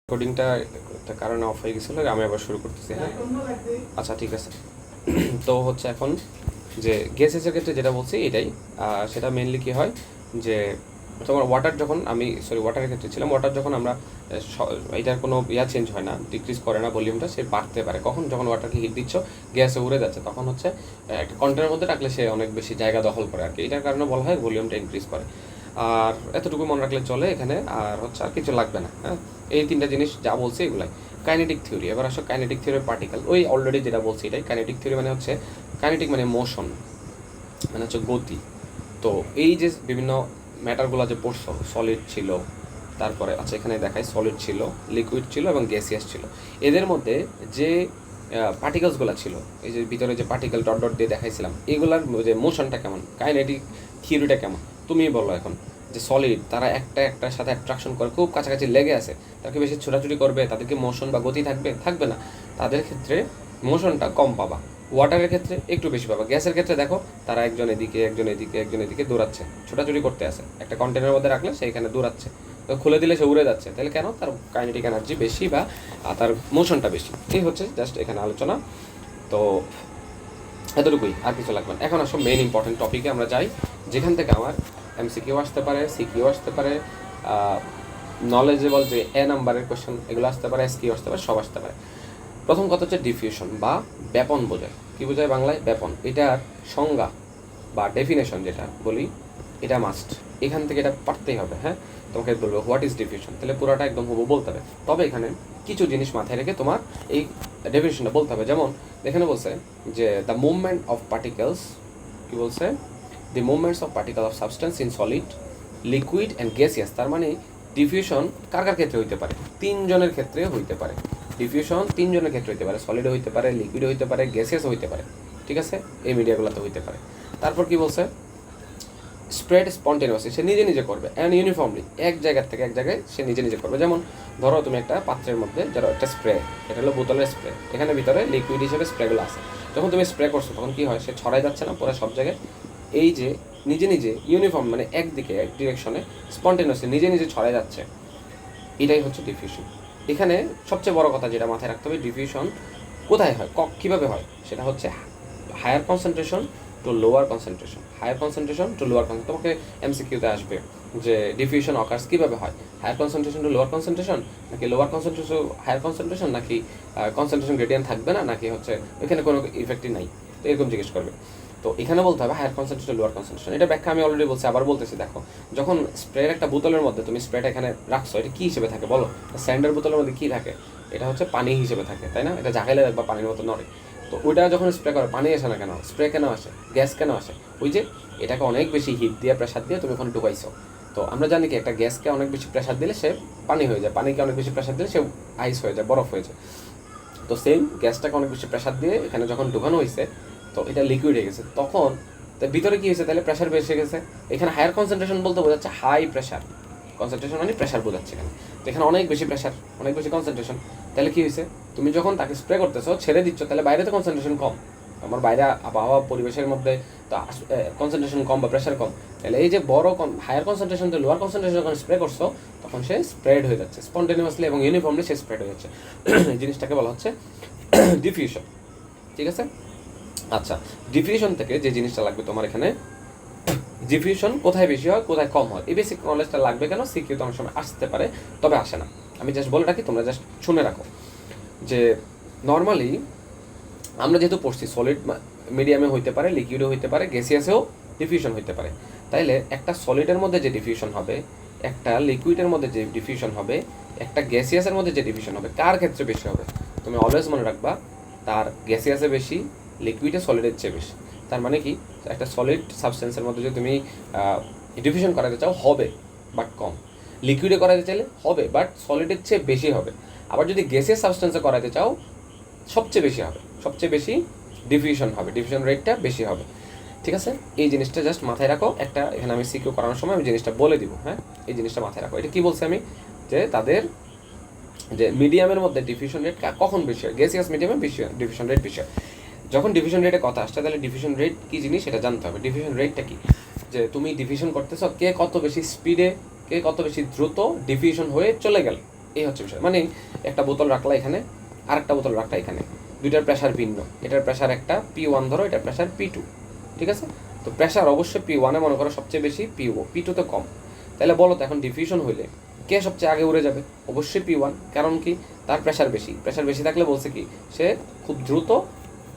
রেকর্ডিংটা একটা কারণে অফ হয়ে গেছিলো, আমি আবার শুরু করতেছি। হ্যাঁ, আচ্ছা ঠিক আছে। তো হচ্ছে এখন যে গ্যাসেসের ক্ষেত্রে যেটা বলছি এটাই, সেটা মেনলি কী হয় যে তোমার ওয়াটার যখন ওয়াটারের ক্ষেত্রে ছিলাম, ওয়াটার যখন আমরা এটার কোনো চেঞ্জ হয় না, ডিক্রিজ করে না ভলিউমটা, সে বাড়তে পারে কখন, যখন ওয়াটারকে হিট দিচ্ছ গ্যাসে উড়ে যাচ্ছে, তখন হচ্ছে একটা কন্টেনারের মধ্যে রাখলে সে অনেক বেশি জায়গা দখল করে আর কি, এটার কারণে বলা হয় ভলিউমটা ইনক্রিজ করে। আর এতটুকু মনে রাখলে চলে এখানে, আর হচ্ছে আর কিছু লাগবে না। হ্যাঁ, এই তিনটা জিনিস যা বলছি এগুলাই কাইনেটিক থিওরি। এবার আসো কাইনেটিক থিওরি পার্টিকেল, ওই অলরেডি যেটা বলছি এটাই কাইনেটিক থিওরি। মানে হচ্ছে কাইনেটিক মানে মোশন, মানে হচ্ছে গতি। তো এই যে বিভিন্ন ম্যাটারগুলো যে পড়ছো, সলিড ছিল, তারপরে আচ্ছা এখানে দেখায় সলিড ছিল, লিকুইড ছিল এবং গ্যাসিয়াস ছিল। এদের মধ্যে যে পার্টিকেলসগুলো ছিল, এই যে ভিতরে যে পার্টিকেল ডট ডট দিয়ে দেখাইছিলাম, এগুলার যে মোশনটা কেমন, কাইনেটিক থিওরিটা কেমন, তুমি বলো এখন। যে সলিড তারা একটার সাথে অ্যাট্রাকশন করে, খুব কাছাকাছি লেগে আছে, তাকে বেশি ছোটাছুটি করবে, তাদেরকে মোশন বা গতি থাকবে না, তাদের ক্ষেত্রে মোশনটা কম পাবা। ওয়াটারের ক্ষেত্রে একটু বেশি পাবা। গ্যাসের ক্ষেত্রে দেখো তারা একজন এদিকে দৌড়াচ্ছে, ছোটাছুটি করতে আছে, একটা কন্টেনারের মধ্যে রাখলে সেইখানে দৌড়াচ্ছে, তো খুলে দিলে সে উড়ে যাচ্ছে, তাহলে কেন? তার কাইনেটিক এনার্জি বেশি বা তার মোশনটা বেশি। এই হচ্ছে জাস্ট এখানে আলোচনা। তো এতটুকুই, আর কিছু লাগবে না। এখন আসো মেইন ইম্পর্টেন্ট টপিকে আমরা যাই, যেখান থেকে আমার এমসিকিউ আসতে পারে, সিকিউ আসতে পারে, নলেজেবল যে নাম্বারের কোয়েশ্চেন এগুলো আসতে পারে, এসকিউ আসতে পারে, সব আসতে পারে। প্রথম কথা হচ্ছে ডিফিউশন বা ব্যাপন বোঝায়। কী বোঝায় বাংলায়? ব্যাপন। এটার সংজ্ঞা বা ডেফিনেশন যেটা বলি, এটা মাস্ট, এখান থেকে এটা পারতেই হবে। হ্যাঁ, তোমাকে বলবো হোয়াট ইজ ডিফিউশন, তাহলে পুরোটা একদম হুবহু বলতে হবে। তবে এখানে কিছু জিনিস মাথায় রেখে তোমার এই ডেফিনেশনটা বলতে হবে। যেমন এখানে বলছে যে দ্য মুভমেন্ট অফ পার্টিকেলস, কী বলছে? The movements of particle of substance in solid, liquid and gaseous. তার মানে ডিফিউশন কার কার ক্ষেত্রে হইতে পারে? তিনজনের ক্ষেত্রে হইতে পারে। ডিফিউশন তিনজনের ক্ষেত্রে হইতে পারে, সলিডও হইতে পারে, লিকুইডও হইতে পারে, গ্যাসিয়াসও হইতে পারে। ঠিক আছে, এই মিডিয়াগুলোতে হইতে পারে। তারপর কি বলছে? স্প্রেড স্পন্টেনিয়াসলি, সে নিজে নিজে করবে, অ্যান্ড ইউনিফর্মলি, এক জায়গার থেকে এক জায়গায় সে নিজে নিজে করবে। যেমন ধরো তুমি একটা পাত্রের মধ্যে ধরো একটা স্প্রে, এটা হলো বোতলের স্প্রে, এখানে ভিতরে লিকুইড হিসেবে স্প্রেগুলো আছে। যখন তুমি স্প্রে করছো তখন কি হয়? সে ছড়াই যাচ্ছে না পুরো সব জায়গায়, এই যে নিজে নিজে ইউনিফর্ম, মানে একদিকে এক ডিরেকশনে স্পন্টেনিয়াসলি নিজে নিজে ছড়াই যাচ্ছে, এটাই হচ্ছে ডিফিউশন। এখানে সবচেয়ে বড় কথা যেটা মাথায় রাখতে হবে, ডিফিউশন কোথায় হয়, কীভাবে হয়, সেটা হচ্ছে higher concentration to lower concentration, higher concentration to lower concentration. তোমাকে এমসিকিউতে আসবে যে ডিফিউশন অকার্স কীভাবে হয়, higher concentration to lower concentration, নাকি লোয়ার কনসেন্ট্রেশন হায়ার কনসেন্ট্রেশন, নাকি কনসেন্ট্রেশন গ্রেডিয়েন্ট থাকবে না, নাকি হচ্ছে এখানে কোনো ইফেক্টই নাই, তো এরকম জিজ্ঞেস করবে। তো এখানে বলতে হবে হায়ার কনসেন্ট্রেশন লোয়ার কনসেন্ট্রেশন। এটা ব্যাখ্যা আমি অলরেডি বলছি, আবার বলতেছি। দেখো, যখন স্প্রের একটা বোতলের মধ্যে তুমি স্প্রেটা এখানে রাখছো, এটা কী হিসেবে থাকে বলো? স্যান্ডের বোতলের মধ্যে কী থাকে? এটা হচ্ছে পানি হিসেবে থাকে, তাই না? এটা জাগাইলে দেখবা পানির মতো নড়ে। তো ওইটা যখন স্প্রে করে, পানি আসে না কেন? স্প্রে কেন আসে? গ্যাস কেন আসে? ওই যে এটাকে অনেক বেশি হিট দিয়ে, প্রেশার দিয়ে তুমি ওখানে ঢুকাইছো। তো আমরা জানি কি, একটা গ্যাসকে অনেক বেশি প্রেশার দিলে সে পানি হয়ে যায়, পানিকে অনেক বেশি প্রেশার দিলে সে আইস হয়ে যায়, বরফ হয়ে যায়। তো সেম গ্যাসটাকে অনেক বেশি প্রেশার দিয়ে এখানে যখন ঢুকানো হয়েছে, তো এটা লিকুইড হয়ে গেছে, তখন ভিতরে কী হয়েছে? তাহলে প্রেশার বেশি গেছে। এখানে হায়ার কনসেন্ট্রেশন বলতে বোঝাচ্ছে হাই প্রেশার, কনসেন্ট্রেশন মানে প্রেশার বোঝাচ্ছে এখানে। তো এখানে অনেক বেশি প্রেশার, অনেক বেশি কনসেন্ট্রেশন, তাহলে কী হয়েছে? তুমি যখন তাকে স্প্রে করতেছো, ছেড়ে দিচ্ছ, তাহলে বাইরে তো কনসেন্ট্রেশন কম, আমার বাইরে আবহাওয়া পরিবেশের মধ্যে তো কনসেন্ট্রেশন কম বা প্রেশার কম, তাহলে এই যে বড় হায়ার কনসেন্ট্রেশন থেকে লোয়ার কনসেন্ট্রেশন যখন স্প্রে করছো, তখন সে স্প্রেড হয়ে যাচ্ছে স্পন্টেনিয়াসলি এবং ইউনিফর্মলি সে স্প্রেড হয়ে যাচ্ছে। এই জিনিসটাকে বলা হচ্ছে ডিফিউশন। ঠিক আছে, আচ্ছা, ডিফিউশন থেকে যে জিনিসটা লাগবে তোমার এখানে, ডিফিউশন কোথায় বেশি হয়, কোথায় কম হয়, এই বেসিক নলেজটা লাগবে। কেন? সিকিউ তো অনেক সময় আসতে পারে, তবে আসে না। আমি জাস্ট বলে রাখি, তোমরা জাস্ট শুনে রাখো যে নর্মালি আমরা যেহেতু পড়ছি, সলিড মিডিয়ামে হইতে পারে, লিকুইডও হইতে পারে, গ্যাসিয়াসেও ডিফিউশন হইতে পারে। তাইলে একটা সলিডের মধ্যে যে ডিফিউশন হবে, একটা লিকুইডের মধ্যে যে ডিফিউশন হবে, একটা গ্যাসিয়াসের মধ্যে যে ডিফিউশন হবে, কার ক্ষেত্রে বেশি হবে? তুমি অলওয়েজ মনে রাখবা, তার গ্যাসিয়াসে বেশি, লিকুইডে সলিডের চেয়ে বেশি। তার মানে কি, একটা সলিড সাবস্টেন্সের মধ্যে যদি তুমি ডিফিউশন করাতে চাও, হবে বাট কম। লিকুইডে করাতে চাইলে হবে, বাট সলিডের চেয়ে বেশি হবে। আবার যদি গ্যাসিয়াস সাবস্টেন্সে করাতে চাও, সবচেয়ে বেশি হবে, সবচেয়ে বেশি ডিফিউশন হবে, ডিফিউশন রেটটা বেশি হবে। ঠিক আছে, এই জিনিসটা জাস্ট মাথায় রাখো। একটা এখানে আমি সিকিউ করানোর সময় আমি জিনিসটা বলে দিব। হ্যাঁ, এই জিনিসটা মাথায় রাখো। এটা কি বলছি আমি? যে তাদের যে মিডিয়ামের মধ্যে ডিফিউশন রেট কখন বেশি হয়, গ্যাসিয়াস মিডিয়ামে বেশি ডিফিউশন রেট বেশি হয়। যখন ডিফিউশন রেটের কথা আসছে, তাহলে ডিফিউশন রেট কী জিনিস সেটা জানতে হবে। ডিফিউশন রেটটা কি? যে তুমি ডিফিউশন করতেছো, কে কত বেশি স্পিডে, কে কত বেশি দ্রুত ডিফিউশন হয়ে চলে গেল, এই হচ্ছে বিষয়। মানে একটা বোতল রাখলা এখানে, আর একটা বোতল রাখলা এখানে, দুইটার প্রেশার ভিন্ন, এটার প্রেশার একটা P1 ধরো, এটার প্রেশার P2, ঠিক আছে? তো প্রেশার অবশ্যই P1 মনে করো সবচেয়ে বেশি, P2 তো কম। তাহলে বলো তো এখন ডিফিউশন হইলে কে সবচেয়ে আগে উড়ে যাবে? অবশ্যই P1, কারণ কি তার প্রেশার বেশি, প্রেশার বেশি থাকলে বলছে কি সে খুব দ্রুত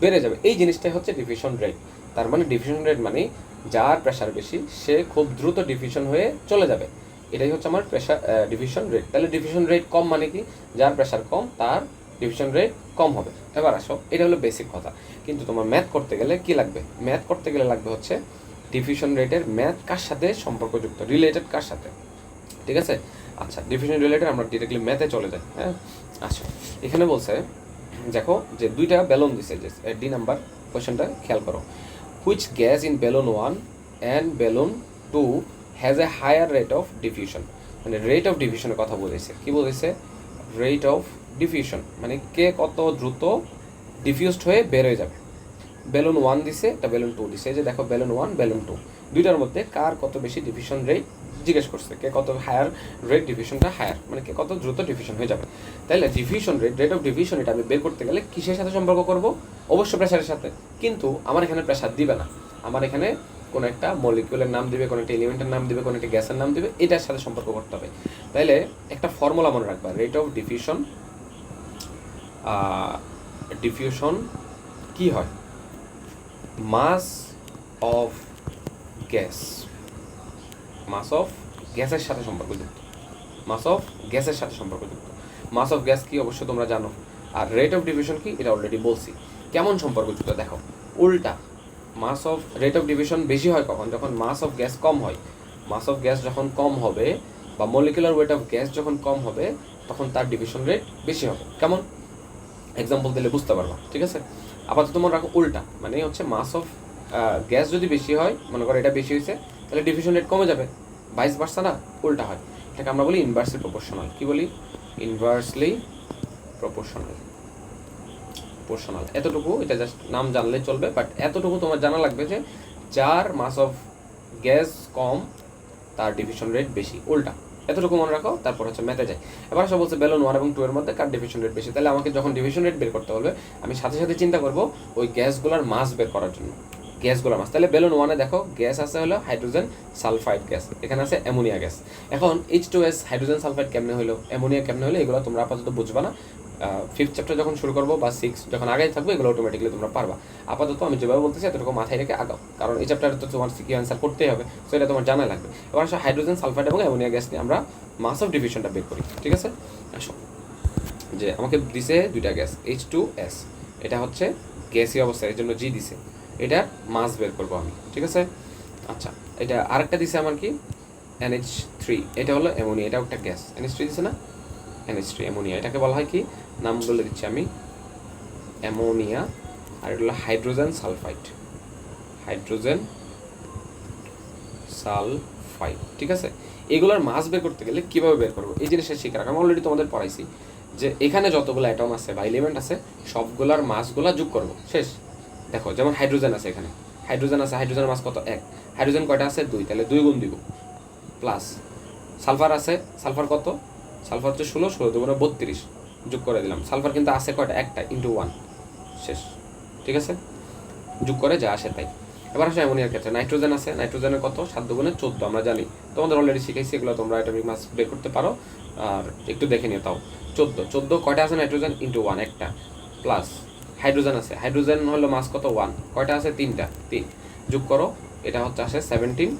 বেড়ে যাবে। এই জিনিসটাই হচ্ছে ডিফিউশন রেট। তার মানে ডিফিউশন রেট মানে যার প্রেশার বেশি সে খুব দ্রুত ডিফিউশন হয়ে চলে যাবে, এটাই হচ্ছে আমার প্রেশার ডিফিউশন রেট। তাহলে ডিফিউশন রেট কম মানে কি যার প্রেশার কম তার ডিফিউশন রেট কম হবে। এবার আসো, এটা হলো বেসিক কথা, কিন্তু তোমার ম্যাথ করতে গেলে কি লাগবে? ম্যাথ করতে গেলে লাগবে হচ্ছে ডিফিউশন রেটের ম্যাথ কার সাথে সম্পর্কযুক্ত, রিলেটেড কার সাথে, ঠিক আছে? আচ্ছা, ডিফিউশন রিলেটেড আমরা ডিরেক্টলি ম্যাথে চলে যাই। হ্যাঁ, আচ্ছা, এখানে বলছে দেখো যে দুইটা বেলুন দিছে, যে ডি নাম্বার কোয়েশ্চেনটা খেয়াল করো। Which gas in balloon 1 and balloon 2 has a higher rate of diffusion? মানে রেট অফ ডিফিউশনের কথা বলেছে। কি বলেছে? রেট অফ ডিফিউশন মানে কে কত দ্রুত ডিফিউজড হয়ে বের হয়ে যাবে। বেলুন 1 দিছে, একটা বেলুন 2 দিছে। এই যে দেখো বেলুন 1 বেলুন 2 দুইটার মধ্যে কার কত বেশি ডিফিউশন রেট জিজ্ঞেস করছে, কে কত হায়ার রেট, ডিফিউশনটা হায়ার মানে কে কত দ্রুত ডিফিউশন হয়ে যাবে। তাহলে diffusion rate, rate of diffusion, এটা আমি বের করতে গেলে কিসের সাথে সম্পর্ক করব? অবশ্যই প্রেশারের সাথে। কিন্তু আমার এখানে প্রেশার দিবে না, আমার এখানে কোনো একটা মলিকিউলের নাম দিবে, কোনো একটা এলিমেন্টের নাম দিবে, কোনো একটা গ্যাসের নাম দিবে, এটার সাথে সম্পর্ক করতে হবে। তাইলে একটা ফর্মুলা মনে রাখবা, রেট অফ ডিফিউশন, ডিফিউশন কি হয়? মাস অফ গ্যাস, মাস অফ গ্যাসের সাথে সম্পর্কযুক্ত, মাস অফ গ্যাসের সাথে সম্পর্কযুক্ত। মাস অফ গ্যাস কি অবশ্য তোমরা জানো, আর রেট অফ ডিফিউশন কি এটা অলরেডি বলছি। কেমন সম্পর্কযুক্ত দেখো, উল্টা। মাস অফ রেট অফ ডিফিউশন বেশি হয় কখন? যখন মাস অফ গ্যাস কম হয়। মাস অফ গ্যাস যখন কম হবে বা মলিকুলার ওয়েট অফ গ্যাস যখন কম হবে তখন তার ডিফিউশন রেট বেশি হবে। কেমন? এক্সাম্পল দিলে বুঝতে পারবা, ঠিক আছে? আপাতত মনে রাখো উল্টা, মানে হচ্ছে মাস অফ গ্যাস যদি বেশি হয়, মনে করো এটা বেশি হয়েছে, তাহলে ডিফিউশন রেট কমে যাবে। ভাইস ভার্সা না, উল্টা হয়। এটাকে আমরা বলি ইনভার্সলি প্রপোর্শনাল। কি বলি? Inversely proportional. প্রপোর্শনাল এতটুকু, এটা জাস্ট নাম জানলে চলবে, বাট এতটুকু তোমার জানা লাগবে যে যার মাস অফ গ্যাস কম তার ডিফিউশন রেট বেশি, উল্টা। এতটুকু মনে রাখো, তারপর হচ্ছে ম্যাথে যাই। এবার সব বলছে বেলুন 1 এবং 2 এর মধ্যে কার ডিফিউশন রেট বেশি। তাহলে আমাকে যখন ডিফিউশন রেট বের করতে হবে, আমি সাথে সাথে চিন্তা করব ওই গ্যাসগুলোর মাস বের করার জন্য, গ্যাসগুলোর মাস। তাহলে বেলুন 1-এ দেখো গ্যাস আছে হলো হাইড্রোজেন সালফাইড গ্যাস, এখানে আছে অ্যামোনিয়া গ্যাস। এখন H2S হাইড্রোজেন সালফাইড কেমনে হলো, অ্যামোনিয়া কেমনে হলো, এগুলো তোমরা আপাতত বুঝবা না। 5th চ্যাপ্টার যখন শুরু করবো বা 6 যখন আগে থাকবে, এগুলো অটোমেটিকলি তোমরা পারবা। আপাতত আমি যেভাবে বলতেছি এতটুকু মাথায় রেখে আগাও, কারণ এই চ্যাপ্টারে তো তোমার সিকিউ অ্যান্সার করতেই হবে, সো এটা তোমার জানা লাগবে। এবার আসো হাইড্রোজেন সালফাইড এবং অ্যামোনিয়া গ্যাস নিয়ে আমরা মাস অফ ডিফিউশনটা বের করি, ঠিক আছে? আসো, যে আমাকে দিছে দুইটা গ্যাস H2S, এটা হচ্ছে গ্যাসীয় অবস্থা, এর জন্য জি দিছে, এটার মাস বের করবো আমি, ঠিক আছে? আচ্ছা, এটা আরেকটা দিছে আমার কি NH3, এটা হলো অ্যামোনিয়া, এটাও একটা গ্যাস। NH3 দিছে না, NH3 অ্যামোনিয়া, এটাকে বলা হয় কি, নাম বলে দিচ্ছি আমি, অ্যামোনিয়া। আর এটা হলো হাইড্রোজেন সালফাইড, হাইড্রোজেন সালফাইড, ঠিক আছে? এগুলোর মাস বের করতে গেলে কীভাবে বের করবো এই জিনিসটা শিখে রাখা। আমি অলরেডি তোমাদের পড়াইছি যে এখানে যতগুলো অ্যাটম আছে বা এলিমেন্ট আছে সবগুলোর মাসগুলো যোগ করবো, শেষ। দেখো যেমন হাইড্রোজেন আছে, এখানে হাইড্রোজেন আছে, হাইড্রোজেনের মাস কত? 1। হাইড্রোজেন কয়টা আছে? 2, তাহলে 2 গুণ দিব, প্লাস সালফার আছে, সালফার কত? সালফার হচ্ছে 16, 16 দুগুণে 32, যোগ করে দিলাম। সালফার কিন্তু আছে কয়টা? একটা, ইন্টু 1, শেষ, ঠিক আছে? যোগ করে যা আসে তাই। এবার আসে অ্যামোনিয়ার ক্ষেত্রে, নাইট্রোজেন আছে, নাইট্রোজেনের কত? 7 দুগুণে 14, আমরা জানি, তোমাদের অলরেডি শিখাইছি এগুলো, তোমরা অ্যাটমিক মাস বের করতে পারো, আর একটু দেখে নিও তাও। 14 কয়টা আছে নাইট্রোজেন? ইন্টু 1, একটা, প্লাস হাইড্রোজেন আছে, হাইড্রোজেন হলো মাস কত? 1, কয়টা আছে? 3টা, 3, যোগ করো, এটা হচ্ছে আসে 17,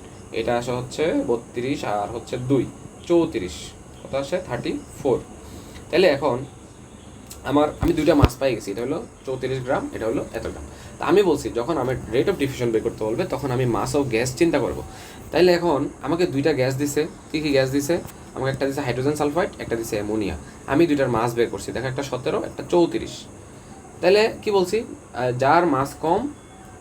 এটা আসে হচ্ছে 32, আর হচ্ছে 2, 34, কত আসে? 34। তাহলে এখন আমি দুইটা মাস পাই গেছি, এটা হলো 34 গ্রাম, এটা হলো এত গ্রাম। তা আমি বলছি যখন আমি রেট অফ ডিফিউশন বের করতে বলবে তখন আমি মাস অফ গ্যাস চিন্তা করব। তাইলে এখন আমাকে দুইটা গ্যাস দিছে, কী কী গ্যাস দিছে? আমাকে একটা দিছে হাইড্রোজেন সালফাইড, একটা দিছে অ্যামোনিয়া। আমি দুইটার মাস বের করছি, দেখো একটা 17, একটা 34। তাহলে কি বলছি? যার মাস কম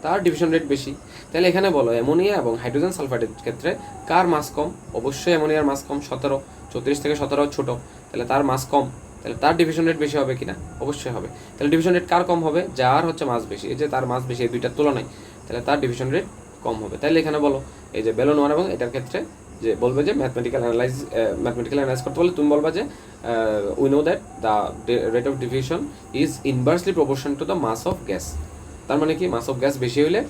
তার ডিফিউশন রেট বেশি। তাহলে এখানে বলো অ্যামোনিয়া এবং হাইড্রোজেন সালফাইডের ক্ষেত্রে কার মাস কম? অবশ্যই অ্যামোনিয়ার মাস কম, 17, 34 থেকে 17 ছোটো, তাহলে তার মাস কম, তাহলে তার ডিভিশন রেট বেশি হবে কিনা? অবশ্যই হবে। তাহলে ডিভিশন রেট কার কম হবে? যার হচ্ছে মাস বেশি, এই যে তার মাস বেশি এই দুইটার তুলনায়, তাহলে তার ডিভিশন রেট কম হবে। তাহলে এখানে বলো এই যে বেলুন 1 এবং এটার ক্ষেত্রে যে বলবে যে ম্যাথমেটিক্যাল অ্যানালাইজ করতে বলে তুমি বলবা যে we know that the rate of diffusion is inversely proportion to the mass of gas. তার মানে কি মাস অফ গ্যাস বেশি হলে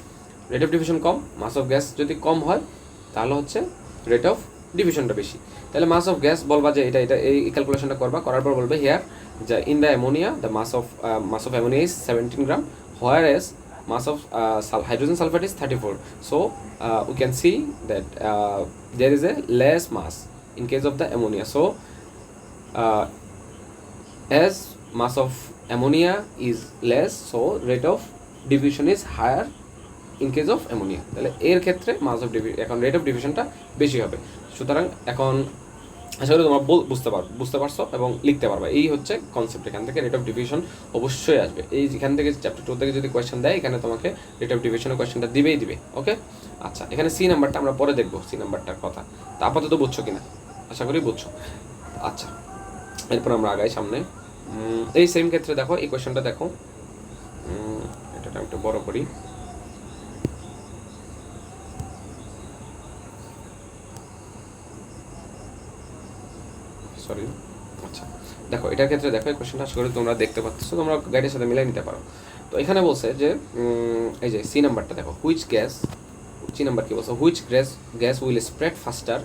রেট অফ ডিফিউশন কম, মাস অফ গ্যাস যদি কম হয় তাহলে হচ্ছে রেট অফ ডিফিউশনটা বেশি। তাহলে মাস অফ গ্যাস বলবা যে এটা এই ক্যালকুলেশনটা করবা, করার পর বলবে হিয়ার যে in the ammonia the mass of ammonia is 17 gram, whereas mass of hydrogen sulfate is 34. So we can see that there is a less mass in case of the ammonia. So as mass of ammonia is less, so rate of diffusion is higher in case of ammonia. তাহলে এর ক্ষেত্রে মাস of এখন rate of ডিফিউশনটা বেশি হবে। সুতরাং এখন আশা করি তোমরা বুঝতে পারছো এবং লিখতে পারবে। এই হচ্ছে কনসেপ্ট, এখান থেকে রেট অফ ডিফিউশন অবশ্যই আসবে। এই যেখান থেকে চ্যাপ্টার 2 থেকে যদি কোয়েশ্চেন দেয় এখানে তোমাকে রেট অফ ডিফিউশনের কোয়েশ্চেনটা দিবে। ওকে, আচ্ছা এখানে সি নাম্বারটা আমরা পরে দেখবো, সি নাম্বারটার কথা। তা আপাতত বুঝছো কিনা, আশা করি বুঝছো। আচ্ছা এরপর আমরা আগাই সামনে। এই সেম ক্ষেত্রে দেখো এই কোয়েশ্চেনটা দেখো, এটা একটু বড় করি। সরি, আচ্ছা দেখো এটার ক্ষেত্রে দেখো এই কোয়েশ্চেনটা আশা করি তোমরা দেখতে পাচ্ছ, তোমরা গাইডের সাথে মিলাই নিতে পারো। তো এখানে বলছে যে এই যে সি নাম্বারটা দেখো, সি নাম্বার কি বলছে, which gas will spread faster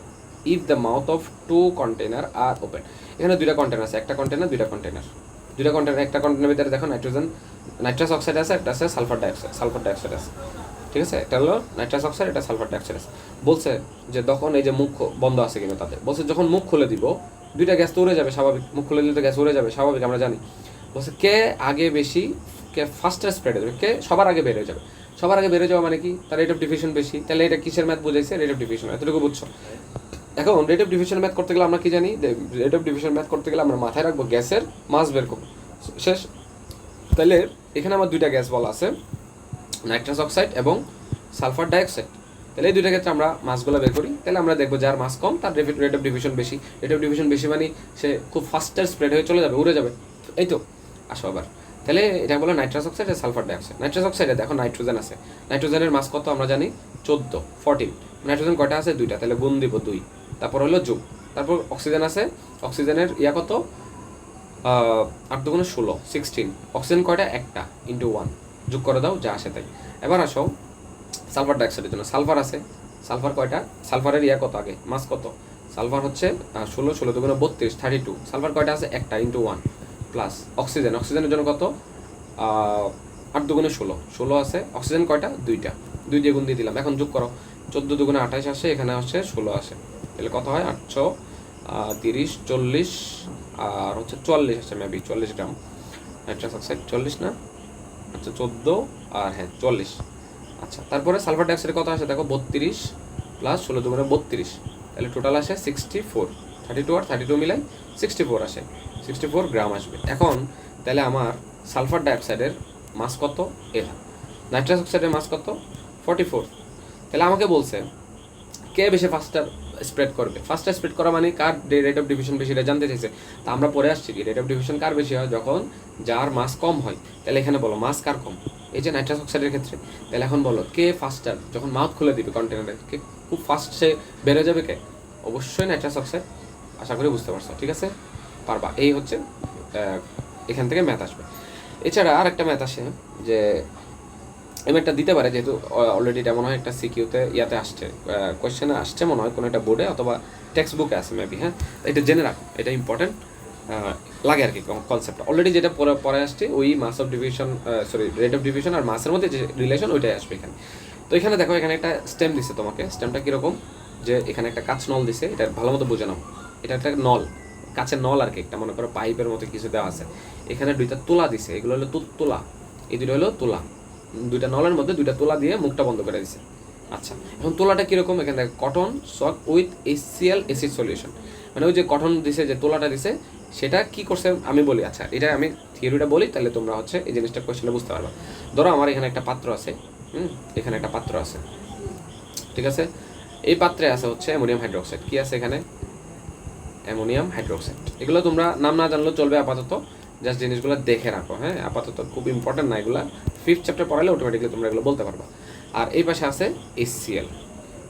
if the mouth of 2 container are open. এখানে দুইটা কন্টেনার আছে, একটা কন্টেনার দুইটা কন্টেনার, একটা কন্টেনারের ভিতরে দেখো নাইট্রাস অক্সাইড আছে, একটা আছে সালফার ডাইঅক্সাইড আছে, ঠিক আছে। এটা হলো নাইট্রাস অক্সাইড, এটা সালফার ডাইঅক্সাইড আছে। বলছে যে তখন এই যে মুখ বন্ধ আছে কিনা তাদের, বলছে যখন মুখ খুলে দিব দুইটা গ্যাস তো উড়ে যাবে স্বাভাবিক, মুখ খুলে দিলে তো গ্যাস উড়ে যাবে স্বাভাবিক, আমরা জানি। বলছে কে আগে বেশি, কে ফাস্টার স্প্রেড হয়ে যাবে, কে সবার আগে বের হয়ে যাবে। সবার আগে বের হয়ে যাওয়া মানে কি, তার রেট অফ ডিফিউশন বেশি। তাহলে এটা কিসের ম্যাথ বুঝাইছে, রেট অফ ডিফিউশন, এতটুকু বুঝছো। এখন রেট অফ ডিফিউশন ম্যাথ করতে গেলে আমরা কি জানি, রেট অফ ডিফিউশন ম্যাথ করতে গেলে আমরা মাথায় রাখবো গ্যাসের মাস বের করবো, শেষ। তাহলে এখানে আমার দুইটা গ্যাস বলা আছে, নাইট্রাস অক্সাইড এবং সালফার ডাইঅক্সাইড। তাহলে এই দুইটা ক্ষেত্রে আমরা মাসগুলো বের করি, তাহলে আমরা দেখবো যার মাস কম তার রেট অফ ডিফিউশন বেশি। রেট অফ ডিফিউশন বেশি মানে সে খুব ফাস্টার স্প্রেড হয়ে চলে যাবে, উড়ে যাবে। এই তো আসো আবার, তাহলে এটা বলো নাইট্রাস অক্সাইড আর সালফার ডাইঅক্সাইড। নাইট্রাস অক্সাইডে দেখো নাইট্রোজেন আছে, নাইট্রোজেনের মাস কত আমরা জানি 14। নাইট্রোজেন কয়টা আছে, দুইটা, তাহলে গুণ দিব 2। তারপর হলো যোগ, তারপর অক্সিজেন আছে, অক্সিজেনের ইয়া কত 8 দুগুণে 16। অক্সিজেন কয়টা, একটা, ইন্টু 1, যোগ করে দাও যা আসে তাই। এবার আসো সালফার ডাইঅক্সাইডের জন্য, সালফার আছে, সালফার কয়টা, সালফারের ইয়া কত আগে, মাস কত, সালফার হচ্ছে 16 দুগুণে 32, 32। সালফার কয়টা আছে, একটা, ইন্টু 1, প্লাস অক্সিজেনের জন্য কত 8 দুগুণে 16 আছে। অক্সিজেন কয়টা, দুইটা, 2 দিয়ে গুণ দিয়ে দিলাম। এখন যোগ করো, 14 দুগুণে 28 আসে, এখানে আসছে 16 আসে, তাহলে কত হয় 830, 40 আর হচ্ছে 44 আসছে, মেবি 44 গ্রাম নাইট্রাস অক্সাইড, 40 না, আচ্ছা 14 আর হ্যাঁ 44। আচ্ছা তারপরে সালফার ডাইঅক্সাইড কত আসে দেখো, 32 প্লাস 16 দুগুণে 32, তাহলে টোটাল আসে 64। 32 আর 32 মিলাই 64 আসে, 64 গ্রাম আসবে। এখন তাহলে আমার সালফার ডাইঅক্সাইডের মাস কত, এটা নাইট্রাস অক্সাইডের মাস কত 44। তাহলে আমাকে বলছে কে বেশি ফাস্টার স্প্রেড করবে। ফাস্টার স্প্রেড করা মানে কার রেট অফ ডিফিউশন বেশি, এটা জানতে চাইছে। তা আমরা পরে আসছি কি, রেট অফ ডিফিউশন কার বেশি হয়, যখন যার মাস কম হয়। তাহলে এখানে বলো মাস কার কম, এই যে নাইট্রাস অক্সাইডের ক্ষেত্রে। তাহলে এখন বলো কে ফাস্টার, যখন মাউথ খুলে দিবে কন্টেনারে, কে খুব ফাস্ট সে বেড়ে যাবে, কে অবশ্যই নাইট্রাস অক্সাইড। আশা করি বুঝতে পারছো, ঠিক আছে, পারবা। এই হচ্ছে এখান থেকে ম্যাথ আসবে। এছাড়া আর একটা ম্যাথ আসে যে এই ম্যাথটা দিতে পারে, যেহেতু অলরেডি এটা মনে হয় একটা সিকিউতে ইয়াতে আসছে, কোয়েশ্চেনে আসছে মনে হয় কোনো একটা বোর্ডে অথবা টেক্সট বুকে আছে মেবি। হ্যাঁ, এটা জেনে রাখো, এটা ইম্পর্টেন্ট লাগে আর কি কনসেপ্টটা। অলরেডি যেটা পরে আসছে ওই mass of division, rate of division আর মাসের মধ্যে যে রিলেশন ওইটাই আসবে এখানে। তো এখানে দেখো এখানে একটা স্টেম দিছে তোমাকে। স্টেমটা কীরকম, যে এখানে একটা কাঁচ নল দিছে, এটা ভালো মতো বুঝে নাও। এটা একটা নল, কাছের নল আর কি, একটা মনে করো পাইপের মতো কিছু দেওয়া আছে। এখানে দুইটা তুলা দিছে, এগুলো হলো তুলা, এই দুটো হলো তুলা। দুইটা নলের মধ্যে দুইটা তুলা দিয়ে মুখটা বন্ধ করে দিছে। আচ্ছা এখন তুলাটা কীরকম, এখানে দেখো কটন সক উইথ HCl অ্যাসিড সলিউশন, মানে ওই যে কটন দিছে, যে তুলাটা দিছে সেটা কি করছে আমি বলি। আচ্ছা এটা আমি থিওরিটা বলি, তাহলে তোমরা হচ্ছে এই জিনিসটা কোয়েশ্চেনে বুঝতে পারবা। ধরো আমার এখানে একটা পাত্র আছে, এখানে একটা পাত্র আছে, ঠিক আছে। এই পাত্রে আছে হচ্ছে অ্যামোনিয়াম হাইড্রোক্সাইড। কি আছে এখানে, অ্যামোনিয়াম হাইড্রোক্সাইড। এগুলো তোমরা নাম না জানলেও চলবে, আপাতত জাস্ট জিনিসগুলো দেখে রাখো। হ্যাঁ, আপাতত খুব ইম্পর্টেন্ট না এগুলো, 5th চ্যাপ্টার পড়ালে অটোমেটিকলি তোমরা এগুলো বলতে পারবা। আর এই পাশে আছে HCl,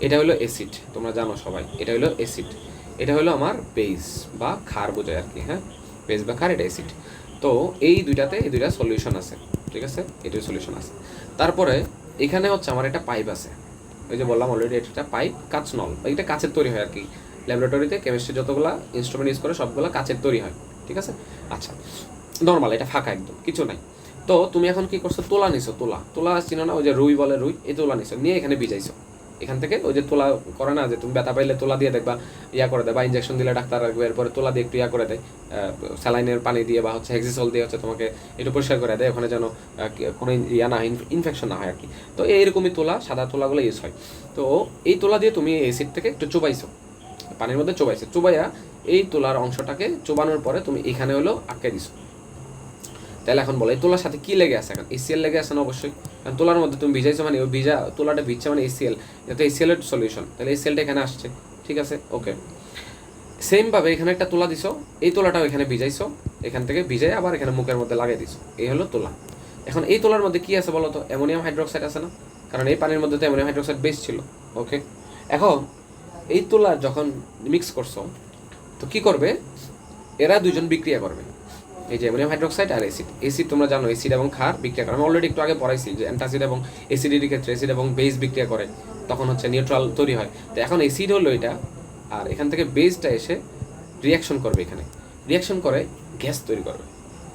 এটা হলো অ্যাসিড, তোমরা জানো সবাই, এটা হলো অ্যাসিড। এটা হলো আমার বেস বা ক্ষার বোঝায় আর কি, হ্যাঁ, বেস বা ক্ষার, এটা অ্যাসিড। তো এই দুইটা সলিউশন আছে, ঠিক আছে, এটার সলিউশন আছে। তারপরে এখানে হচ্ছে আমার একটা পাইপ আছে, ওই যে বললাম অলরেডি, এটা পাইপ কাঁচ নল, এটা কাঁচের তৈরি হয় আর কি। ল্যাবরেটরিতে কেমিস্ট্রি যতগুলো ইনস্ট্রুমেন্ট ইউজ করে সবগুলো কাঁচের তৈরি হয়, ঠিক আছে। আচ্ছা, নর্মাল, এটা ফাঁকা একদম, কিছু নাই। তো তুমি এখন কি করছো, তোলা নিছো, তোলা চিনো না, ওই যে রুই বলে রুই, এই তোলা নিছো, নিয়ে এখানে ভিজাইছো। এখান থেকে ওই যে তোলা করে না, যে তুমি ব্যথা পাইলে তোলা দিয়ে দেখবা ইয়া করে দেয়, বা ইঞ্জেকশন দিলে ডাক্তার রাখবে, এরপরে তোলা দিয়ে একটু ইয়া করে দেয়, স্যালাইনের পানি দিয়ে বা হচ্ছে হেক্সিসল দিয়ে হচ্ছে তোমাকে একটু পরিষ্কার করে দেয়, ওখানে যেন কোনো ইয়া না, ইনফেকশন না হয় আর কি। তো এইরকমই তোলা, সাদা তোলাগুলো ইউজ হয়। তো এই তোলা দিয়ে তুমি এসিড থেকে একটু চুবাইছো, পানির মধ্যে চুবাইয়া এই তোলার অংশটাকে চুবানোর পরে তুমি এখানে হলো আটকে দিছো। তাহলে এখন বলো এই তোলার সাথে কি লেগে আছে, এখন এসিএল লেগে আছে না, অবশ্যই। কারণ তোলার মধ্যে তুমি ভিজাইছো মানে, ওই তোলাটা ভিজছে মানে এসিএল, এটা এসিএল এর সলিউশন, তাহলে এসিএলটা এখানে আসছে, ঠিক আছে, ওকে। সেমভাবে এখানে একটা তোলা দিছো, এই তোলাটাও এখানে ভিজাইছো, এখান থেকে ভিজাই আবার এখানে মুখের মধ্যে লাগিয়ে দিছো, এই হলো তোলা। এখন এই তোলার মধ্যে কি আছে বলো তো, অ্যামোনিয়াম হাইড্রোক্সাইড আছে না, কারণ এই পানির মধ্যে তো অ্যামোনিয়াম হাইড্রোক্সাইড বেস ছিল, ওকে। এখন এই তোলা যখন মিক্স করছো, তো কি করবে, এরা দুজন বিক্রিয়া করবে, এই যে অ্যামোনিয়াম হাইড্রোক্সাইড আর অ্যাসিড তোমরা জানো, অ্যাসিড এবং ক্ষার বিক্রিয়া করে, আমি অলরেডি একটু আগে পড়াইছি যে অ্যান্টাসিড এবং অ্যাসিডের ক্ষেত্রে অ্যাসিড এবং বেস বিক্রিয়া করে, তখন হচ্ছে নিউট্রাল তৈরি হয়। তো এখন অ্যাসিড হলো এটা, আর এখান থেকে বেসটা এসে রিয়াকশন করবে, এখানে রিয়াকশন করে গ্যাস তৈরি করবে,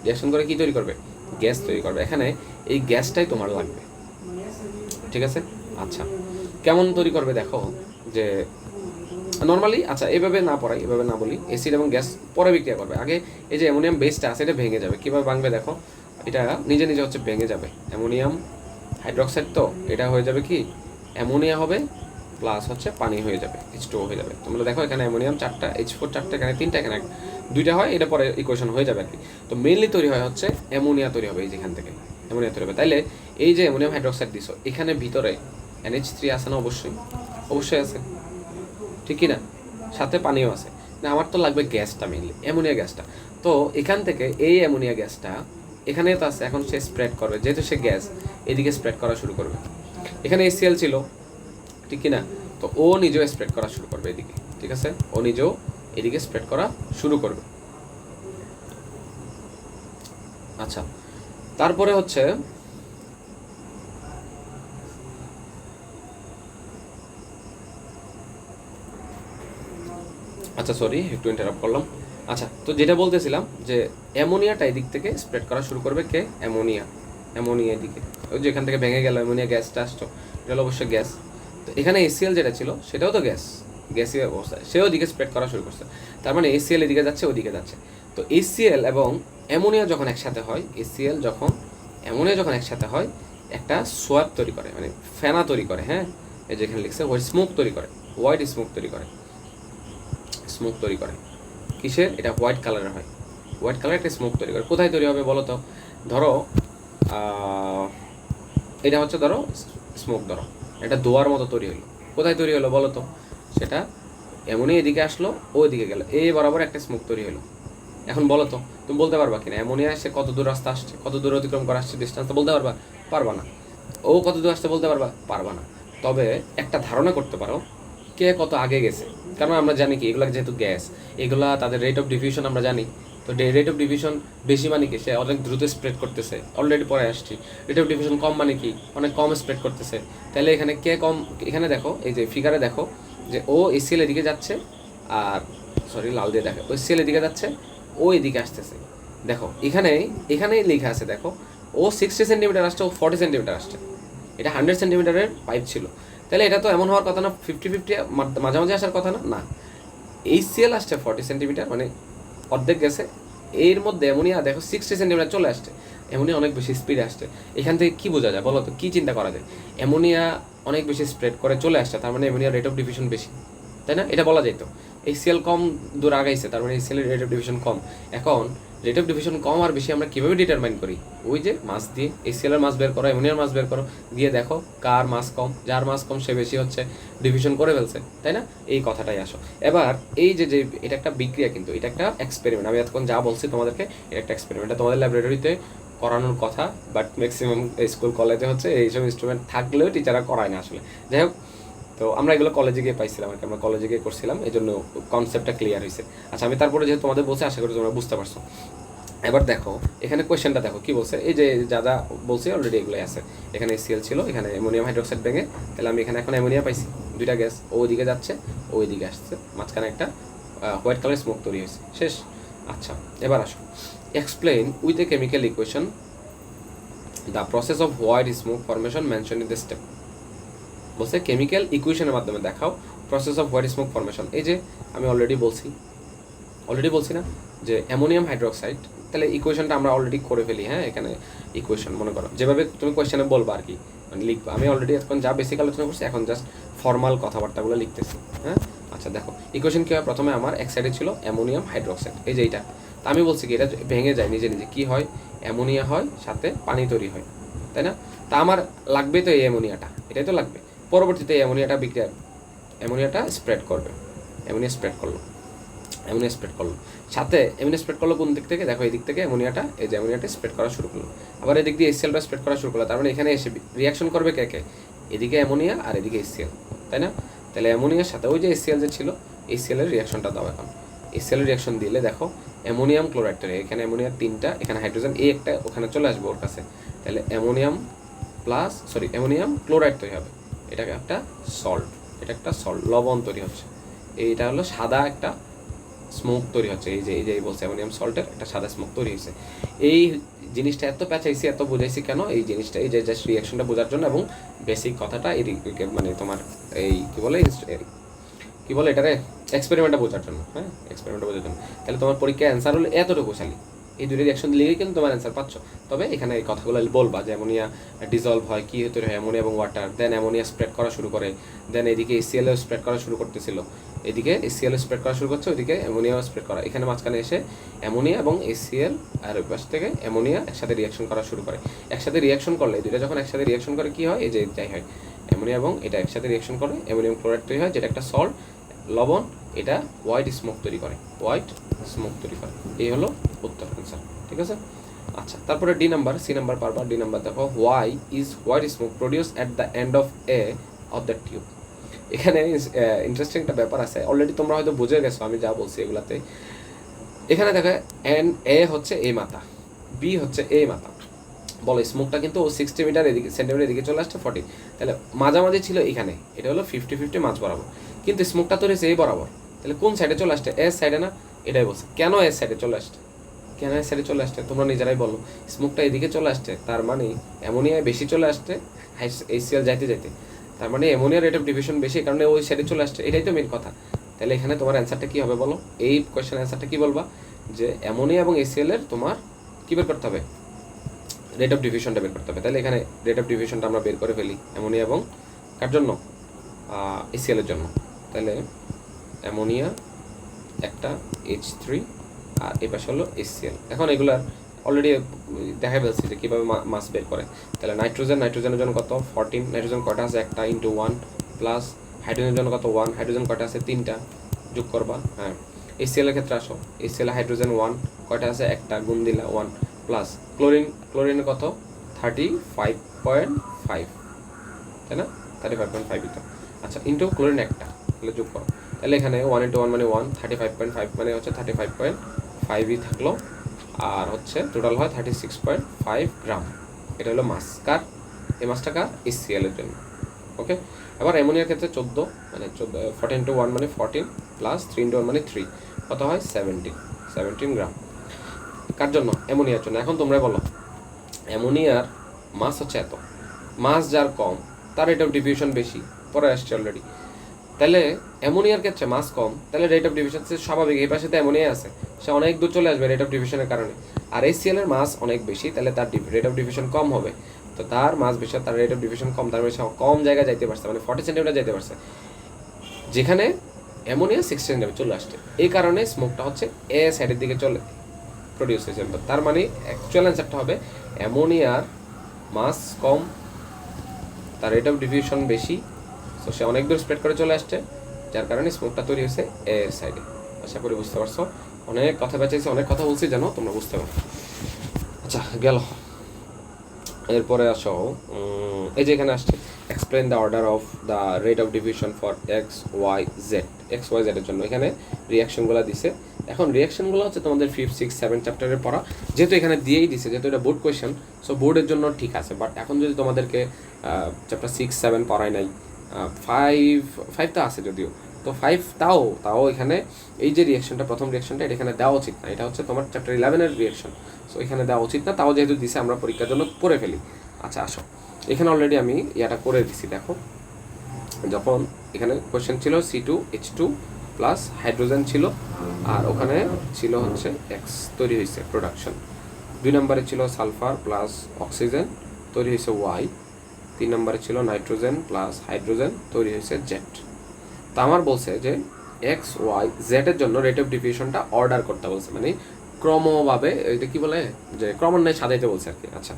রিয়াকশন করে কি তৈরি করবে, গ্যাস তৈরি করবে। এখানে এই গ্যাসটাই তোমার লাগবে, ঠিক আছে। আচ্ছা, কেমন তৈরি করবে দেখো, যে নর্মালি, আচ্ছা এভাবে না পড়াই, এভাবে না বলি, অ্যাসিড এবং গ্যাস পরে বিক্রিয়া করবে, আগে এই যে অ্যামোনিয়াম বেসটা আছে এটা ভেঙে যাবে। কীভাবে ভাঙবে দেখো, এটা নিজে নিজে হচ্ছে ভেঙে যাবে, অ্যামোনিয়াম হাইড্রোক্সাইড, তো এটা হয়ে যাবে কি, অ্যামোনিয়া হবে প্লাস হচ্ছে পানি হয়ে যাবে, H2O হয়ে যাবে। তোমরা দেখো এখানে অ্যামোনিয়াম 4টা, H4 4টা, এখানে 3টা, এখানে 2টা হয়, এটা পরে ইকুয়েশন হয়ে যাবে আর কি। তো মেইনলি তৈরি হয় হচ্ছে অ্যামোনিয়া তৈরি হবে, এই যেখান থেকে অ্যামোনিয়া তৈরি হবে। তাইলে এই যে অ্যামোনিয়াম হাইড্রোক্সাইড দিছো, এখানে ভিতরে NH3 আছে না, অবশ্যই অবশ্যই আছে, ঠিক কি না, সাথে পানিও আছে না, আমার তো লাগবে গ্যাসটা, মেইনলি অ্যামোনিয়া গ্যাসটা। তো এখান থেকে এই অ্যামোনিয়া গ্যাসটা এখানে তো আছে, এখন সে স্প্রেড করবে, যেহেতু সে গ্যাস এদিকে স্প্রেড করা শুরু করবে। এখানে HCl ছিল, ঠিক কি না, তো ও নিজেও স্প্রেড করা শুরু করবে এদিকে, ঠিক আছে, ও নিজেও এদিকে স্প্রেড করা শুরু করবে। আচ্ছা, তারপরে হচ্ছে আচ্ছা সরি একটু ইন্টারাপ্ট করলাম। আচ্ছা, তো যেটা বলতেছিলাম যে অ্যামোনিয়াটা এদিক থেকে স্প্রেড করা শুরু করবে, কে, অ্যামোনিয়া এদিকে, ওই যে এখান থেকে ভেঙে গেল অ্যামোনিয়া গ্যাসটা আসতো, এটা হলো অবশ্যই গ্যাস। তো এখানে HCl যেটা ছিল সেটাও তো গ্যাসীয় অবস্থায়, সেও দিকে স্প্রেড করা শুরু করছে, তার মানে HCl এদিকে যাচ্ছে, ওদিকে যাচ্ছে। তো HCl এবং অ্যামোনিয়া যখন একসাথে হয়, HCl যখন অ্যামোনিয়া যখন একসাথে হয়, একটা সোয়াব তৈরি করে, মানে ফেনা তৈরি করে, হ্যাঁ, এই যেখানে লিখছে হোয়াইট স্মোক তৈরি করে, হোয়াইট স্মোক তৈরি করে, স্মোক তৈরি করে কিসের, এটা হোয়াইট কালারের হয়, হোয়াইট কালার একটা স্মোক তৈরি করে। কোথায় তৈরি হবে বলো তো, ধরো এটা হচ্ছে ধরো স্মোক, ধরো এটা ধোয়ার মতো তৈরি হলো, কোথায় তৈরি হলো বলো তো, সেটা অ্যামোনিয়া এদিকে আসলো, ও এদিকে গেল, এই বরাবর একটা স্মোক তৈরি হলো। এখন বলো তো, তুমি বলতে পারবা কিনা অ্যামোনিয়া এসে কত দূর রাস্তা আসছে, কত দূর অতিক্রম করে আসছে, ডিস্টেন্স বলতে পারবা, পারবা না। ও কত দূর আসতে বলতে পারবা, পারবা না। তবে একটা ধারণা করতে পারো কে কত আগে গেছে, কারণ আমরা জানি কি এগুলা যেহেতু গ্যাস, এগুলা তাদের রেট অফ ডিফিউশন আমরা জানি। তো রেট অফ ডিফিউশন বেশি মানে কি, সে অনেক দ্রুত স্প্রেড করতেছে, অলরেডি পরে আসছি। রেট অফ ডিফিউশন কম মানে কি, অনেক কম স্প্রেড করতেছে। তাহলে এখানে কে কম, এখানে দেখো এই যে ফিগারে দেখো যে ও HCl এদিকে যাচ্ছে, আর সরি লাল দিয়ে দেখো, HCl এদিকে যাচ্ছে, ও এদিকে আসতেছে। দেখো এখানেই লেখা আছে, দেখো ও 60 সেন্টিমিটার আসছে, ও 40 সেন্টিমিটার আসছে, এটা 100 সেন্টিমিটারের পাইপ ছিল। তাহলে এটা তো এমন হওয়ার কথা না 50-50 মাঝামাঝি আসার কথা না, না, HCl আসছে 40 সেন্টিমিটার, মানে অর্ধেক গেছে। এর মধ্যে অ্যামোনিয়া দেখো 60 সেন্টিমিটার চলে আসছে, অ্যামোনিয়া অনেক বেশি স্পিডে আসছে। এখান থেকে কি বোঝা যায় বলো তো, কী চিন্তা করা যায়, অ্যামোনিয়া অনেক বেশি স্প্রেড করে চলে আসছে, তার মানে অ্যামোনিয়া রেট অফ ডিফিউশন বেশি, তাই না, এটা বলা যায়। তো HCl কম দূর আগাইছে, তার মানে HCl এর রেট অফ ডিফিউশন কম। এখন রেট অফ ডিফিউশন কম আর বেশি আমরা কীভাবে ডিটারমাইন করি, ওই যে মাস দিয়ে HCl এর মাস বের করো, অ্যামোনিয়ার মাস বের করো, দিয়ে দেখো কার মাস কম, যার মাস কম সে বেশি হচ্ছে ডিফিউশন করে ফেলছে, তাই না, এই কথাটাই আসো। এবার এই যে এটা একটা বিক্রিয়া, কিন্তু এটা একটা এক্সপেরিমেন্ট, আমি এতক্ষণ যা বলছি তোমাদেরকে এটা একটা এক্সপেরিমেন্ট, এটা তোমাদের ল্যাবরেটরিতে করানোর কথা, বাট ম্যাক্সিমাম স্কুল কলেজে হচ্ছে এইসব ইনস্ট্রুমেন্ট থাকলেও টিচাররা করায় না আসলে। যাই হোক, তো আমরা এগুলো কলেজে গিয়ে পাইছিলাম আর কি, আমরা কলেজে গিয়ে করছিলাম, এই জন্য কনসেপ্টটা ক্লিয়ার হয়েছে। আচ্ছা আমি তারপরে যেহেতু তোমাদের বলছি, আশা করি তোমরা বুঝতে পারছো। এবার দেখো এখানে কোয়েশ্চেনটা দেখো কি বলছে, এই যে যা যা বলছি অলরেডি এগুলোই আছে। এখানে HCl ছিল, এখানে অ্যামোনিয়াম হাইড্রোক্সাইড ভেঙে, তাহলে আমি এখানে এখন অ্যামোনিয়া পাইছি, দুইটা গ্যাস ওইদিকে যাচ্ছে, ওইদিকে আসছে, মাঝখানে একটা হোয়াইট কালার স্মোক তৈরি হয়েছে, শেষ। আচ্ছা এবার আসো, explain with a chemical equation the process off white smoke formation mention in the step. বলছে কেমিক্যাল ইকুয়েশনের মাধ্যমে দেখাও process off white smoke formation. এই যে আমি অলরেডি বলছি না যে অ্যামোনিয়াম হাইড্রোক্সাইড, তাহলে ইকুয়েশনটা আমরা অলরেডি করে ফেলি। হ্যাঁ, এখানে ইকুয়েশন মনে করো যেভাবে তুমি কোয়েশ্চেনে বলবা আর কি, মানে লিখবা। আমি অলরেডি এখন যা বেসিক আলোচনা করছি, এখন জাস্ট ফর্মাল কথাবার্তাগুলো লিখতেছি। হ্যাঁ, আচ্ছা দেখো ইকুয়েশন কী হয়, প্রথমে আমার এক সাইডে ছিল অ্যামোনিয়াম হাইড্রোক্সাইড, এই যে এইটা। তা আমি বলছি কি এটা ভেঙে যায় নিজে নিজে, কী হয়, অ্যামোনিয়া হয়, সাথে পানি তৈরি হয়, তাই না? তা আমার লাগবে তো এই অ্যামোনিয়াটা, এটাই তো লাগবে। পরবর্তীতে এই অ্যামোনিয়াটা স্প্রেড করবে, অ্যামোনিয়া স্প্রেড করলো, সাথে অ্যামোনিয়া স্প্রেড করলো কোন দিক থেকে, দেখো এই দিক থেকে অ্যামোনিয়াটা, এই যে অ্যামোনিয়াটা স্প্রেড করা শুরু করলো, আবার এদিক দিয়ে HClটা স্প্রেড করা শুরু করলো। তার মানে এখানে এসে রিয়াকশন করবে কে কে, এদিকে অ্যামোনিয়া আর এদিকে HCl, তাই না? তাহলে অ্যামোনিয়ার সাথে ওই যে HCl যে ছিল, HCl এর রিয়াকশনটা দাও। এখন HCl এর রিয়াকশন দিলে দেখো অ্যামোনিয়াম ক্লোরাইড তৈরি, এখানে অ্যামোনিয়ার 3টা, এখানে হাইড্রোজেন এই একটা ওখানে চলে আসবে ওর কাছে, তাহলে অ্যামোনিয়াম ক্লোরাইড তৈরি হবে। এটা একটা সল্ট, লবণ তৈরি হচ্ছে। এইটা হলো সাদা একটা স্মোক তৈরি হচ্ছে, এই যে বলছে অ্যামোনিয়াম সল্টের একটা সাদা স্মোক তৈরি হয়েছে। এই জিনিসটা এত প্যাঁচাইছি, এত বুঝাইছি কেন, এই জিনিসটা এই যে জাস্ট রিয়াকশনটা বোঝার জন্য, এবং বেসিক কথাটা এই মানে তোমার এই কি বলে এটারে এক্সপেরিমেন্টটা বোঝার জন্য। হ্যাঁ, এক্সপেরিমেন্টটা বোঝার জন্য। তাহলে তোমার পরীক্ষায় অ্যান্সার হলো এতটুকু খালি, এই দুটো রিয়াকশন দিলেই কিন্তু তোমার অ্যান্সার পাচ্ছ। তবে এখানে এই কথাগুলো বলবা যে অ্যামোনিয়া ডিজলভ হয়, কী তৈরি হয়, অ্যামোনিয়া এবং ওয়াটার, দেন অ্যামোনিয়া স্প্রেড করা শুরু করে, দেন এদিকে HCl স্প্রেড করা শুরু করতেছিল, এদিকে HCl স্প্রেড করা শুরু করছে, ওইদিকে অ্যামোনিয়া স্প্রেড করা, এখানে মাঝখানে এসে অ্যামোনিয়া এবং HCl আর ওই পাশ থেকে অ্যামোনিয়া একসাথে রিয়াকশন করা শুরু করে। একসাথে রিয়াকশন করলে, দুইটা যখন একসাথে রিয়াকশন করে কী হয়, এই যে যাই হয় অ্যামোনিয়া এবং এটা একসাথে রিয়াকশন করে অ্যামোনিয়াম ক্লোরাইড তৈরি হয়, যেটা একটা সল্ট, লবণ, এটা হোয়াইট স্মোক তৈরি করে। এই হলো উত্তর, অ্যান্সার। ঠিক আছে। আচ্ছা তারপরে সি নাম্বার পারবা। ডি নাম্বার দেখো, why is white smoke produce at the end of the tube. এখানে ইন্টারেস্টিং একটা ব্যাপার আছে, অলরেডি তোমরা হয়তো বুঝে গেছো আমি যা বলছি এগুলাতে। এখানে দেখো এ হচ্ছে এই মাথা, বি হচ্ছে এই মাথা, বলো স্মোকটা কিন্তু 60 মিটার এদিকে, সেন্টিমিটার এদিকে চলে আসছে 40, তাহলে মাঝামাঝি ছিল এখানে, এটা হলো 50-50 মাঝ বরাবর, কিন্তু স্মোকটা তো রয়েছে এই বরাবর, তাহলে কোন সাইডে চলে আসছে, এস সাইডে না? এটাই বলছে। কেন এস সাইডে চলে আসছে, তোমরা নিজেরাই বলো। স্মোকটা এদিকে চলে আসছে, তার মানে অ্যামোনিয়া বেশি চলে আসছে HCl যাইতে, তার মানে অ্যামোনিয়ার রেট অফ ডিভিশন বেশি, কারণে ওই সাইডে চলে আসছে, এটাই তো মেন কথা। তাহলে এখানে তোমার অ্যান্সারটা কী হবে বলো, এই কোয়েশ্চেন অ্যান্সারটা কী বলবা, যে অ্যামোনিয়া এবং HCl এর তোমার কী বের করতে হবে, রেট অফ ডিভিশনটা বের করতে হবে। তাহলে এখানে রেট অফ ডিভিশনটা আমরা বের করে ফেলি, অ্যামোনিয়া এবং কার জন্য, HCl এর জন্য। তাহলে অ্যামোনিয়া একটা H3 আর এই পাশে হলো HCl। এখন এগুলার অলরেডি দেখা ফেলছি যে কীভাবে মাস বের করে। তাহলে নাইট্রোজেনের জন্য কত 14, নাইট্রোজেন কয়টা আছে একটা, ইন্টু 1, প্লাস হাইড্রোজেনের জন্য কত 1, হাইড্রোজেন কয়টা আছে 3টা, যোগ করবা। হ্যাঁ, HCl এর ক্ষেত্রে আসো, HCl হাইড্রোজেন 1 কয়টা আছে একটা, গুণ দিলা 1, প্লাস ক্লোরিনের কত 35.5, তাই না? 35.5 তো। আচ্ছা, ইন্টু ক্লোরিন একটা, তাহলে যোগ করো। তাহলে এখানে 1 × 1 মানে 1, 35.5 মানে হচ্ছে 35.5ই থাকলো, আর হচ্ছে টোটাল হয় 36.5 গ্রাম। এটা হলো মাস কার, এই মাসটা কার, HCl এর জন্য। ওকে, এবার অ্যামোনিয়ার ক্ষেত্রে 14 মানে 14 × 1 মানে 14, প্লাস 3 × 1 মানে 3, কত হয় 17 গ্রাম। কার জন্য, অ্যামোনিয়ার জন্য। এখন তোমরা বলো অ্যামোনিয়ার মাস হচ্ছে এত, মাস যার কম তার রেট অফ ডিফিউশন বেশি, পরে আসছে অলরেডি। তাহলে অ্যামোনিয়ার ক্ষেত্রে মাস কম, তাহলে রেট অফ ডিভিশন স্বাভাবিক, এই পাশে তো অ্যামোনিয়া আছে, সে অনেক দূর চলে আসবে রেট অফ ডিভিশনের কারণে। আর HCl এর মাস অনেক বেশি, তাহলে তার রেট অফ ডিভিশন কম হবে। তো তার মাস বেশি, তার রেট অফ ডিভিশন কম, তার বেশি কম জায়গায় যাইতে পারছে, মানে 40 সেন্টিমিটার যাইতে পারছে, যেখানে অ্যামোনিয়া 60 সেন্টিমিটার চলে আসছে। এই কারণে স্মোকটা হচ্ছে এ সাইডের দিকে চলে প্রডিউস হয়েছে। তার মানে অ্যাকচুয়াল অ্যান্সারটা হবে অ্যামোনিয়ার মাস কম, তার রেট অফ ডিফিউশন বেশি, তো সে অনেক দূর স্প্রেড করে চলে আসছে, যার কারণে স্মোকটা তৈরি হয়েছে এর সাইডে। আশা করি বুঝতে পারছো। অনেক কথা বেঁচেছি, অনেক কথা বলছি যেন তোমরা বুঝতে পারো। আচ্ছা গেল, এরপরে আসো এই যে এখানে আসছে explain the order of the rate of diffusion for X Y Z এর জন্য এখানে রিয়াকশনগুলো দিছে। এখন রিয়াকশনগুলো হচ্ছে তোমাদের 5, 6, 7 চ্যাপ্টারের পড়া, যেহেতু এখানে দিয়েই দিছে, যেহেতু এটা বোর্ড কোয়েশ্চেন, সো বোর্ডের জন্য ঠিক আছে। বাট এখন যদি তোমাদেরকে চ্যাপ্টার 6, 7 পড়াই নাই, 5 তো আছে যদিও, তো 5 তাও এখানে এই যে রিয়াকশনটা, প্রথম রিয়াকশনটা, এটা এখানে দেওয়া উচিত না। এটা হচ্ছে তোমার চ্যাপ্টার 11-এর রিয়াকশন, সো এখানে দেওয়া উচিত না। তাও যেহেতু দিছে, আমরা পরীক্ষার জন্য পড়ে ফেলি। আচ্ছা আসো, এখানে অলরেডি আমি ইয়াটা করে দিছি। দেখো, যখন এখানে কোয়েশ্চেন ছিল C2H2 প্লাস হাইড্রোজেন ছিল, আর ওখানে ছিল হচ্ছে এক্স তৈরি হয়েছে প্রোডাকশন। 2 নম্বরে ছিল সালফার প্লাস অক্সিজেন, তৈরি হয়েছে ওয়াই। 3 নম্বরে ছিল নাইট্রোজেন প্লাস হাইড্রোজেন, তৈরি হয়েছে জেড। তা আমার বলছে যে এক্স ওয়াই জেডের জন্য রেট অফ ডিফিউশনটা অর্ডার করতে বলছে, মানে ক্রমভাবে, এটা কি বলে যে ক্রমান্বয়ে সাজাইতে বলছে আর কি। আচ্ছা,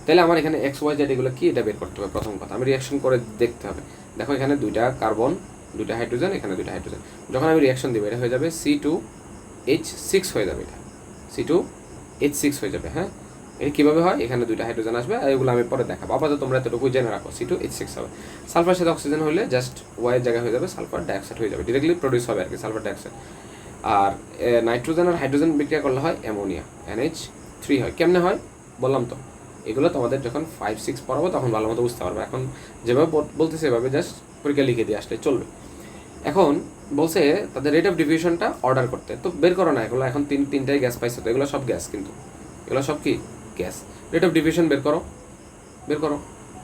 তাহলে আমার এখানে এক্স ওয়াই জেড এগুলো কি, এটা বের করতে হবে। প্রথম কথা আমি রিয়াকশন করে দেখতে হবে। দেখো এখানে 2টা কার্বন, 2টা হাইড্রোজেন, এখানে 2টা হাইড্রোজেন। যখন আমি রিয়াকশন দিব, এটা হয়ে যাবে C2H6 হয়ে যাবে, এটা C2H6 হয়ে যাবে। হ্যাঁ, এটা কীভাবে হয়, এখানে 2টা হাইড্রোজেন আসবে, আর এগুলো আমি পরে দেখাবো। আপাতত তোমরা এতটুকু জেনে রাখো, C2H6 হবে। সালফার সাথে অক্সিজেন হলে জাস্ট ওয়াইয়ের জায়গায় হয়ে যাবে সালফার ডাইঅক্সাইড হয়ে যাবে, ডিরেক্টলি প্রডিউস হবে আর কি সালফার ডাইঅক্সাইড। আর নাইট্রোজেন আর হাইড্রোজেন বিক্রিয়া করলে হয় অ্যামোনিয়া, NH3 হয়। কেমনে হয় বললাম তো, এগুলো তোমাদের যখন 5, 6 পড়াবো তখন ভালো মতো বুঝতে পারবে। এখন যেভাবে বলতেছে এভাবে জাস্ট পরীক্ষা লিখে দিয়ে আসলে চলবে। এখন বলছে তাদের রেট অফ ডিফিউশনটা অর্ডার করতে, তো বের করো না এগুলো। এখন তিনটাই গ্যাস পাইছে, তো এগুলো সব গ্যাস, কিন্তু এগুলো সব কি গ্যাস। রেট অফ ডিফিউশন বের করো।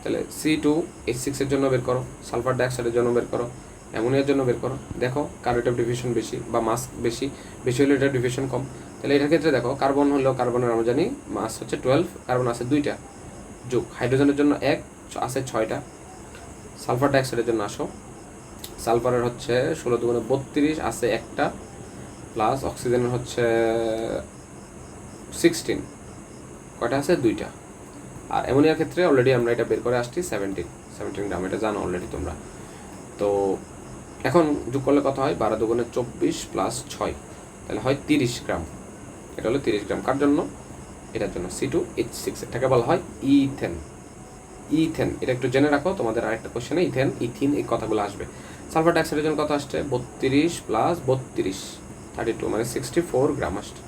তাহলে C2H6 এর জন্য বের করো, সালফার ডাইঅক্সাইডের জন্য বের করো, অ্যামোনিয়ার জন্য বের করো। দেখো কার রেট অফ ডিফিউশন বেশি, বা মাস বেশি হলে রেট অফ ডিফিউশন কম। তাহলে এটার ক্ষেত্রে দেখো, কার্বন হলেও কার্বনের আমরা জানি মাস হচ্ছে 12, কার্বন আছে 2টা যোগ, হাইড্রোজেনের জন্য 1 আছে 6টা। সালফার ডাইঅক্সাইডের জন্য আসো, সালফারের হচ্ছে 16 দুগুণে 32 আছে 1টা, প্লাস অক্সিজেনের হচ্ছে 16, কয়টা আছে 2টা। আর অ্যামোনিয়ার ক্ষেত্রে অলরেডি আমরা এটা বের করে আসছি 17 গ্রাম, এটা জানো অলরেডি তোমরা। তো এখন যোগ করলে কত হয়, 12 দুগুণে 24 প্লাস 6, তাহলে হয় 30 গ্রাম। এটা হলো 30 গ্রাম। কার জন্য, এটার জন্য C2H6, এটাকে বলা হয় ইথেন। এটা একটু জেনে রাখো, তোমাদের আরেকটা কোশ্চেনে ইথিন এই কথাগুলো আসবে। সালফার ডাইঅক্সাইডের জন্য কত আসছে, 32 প্লাস 32, 32 মানে 64 গ্রাম আসছে।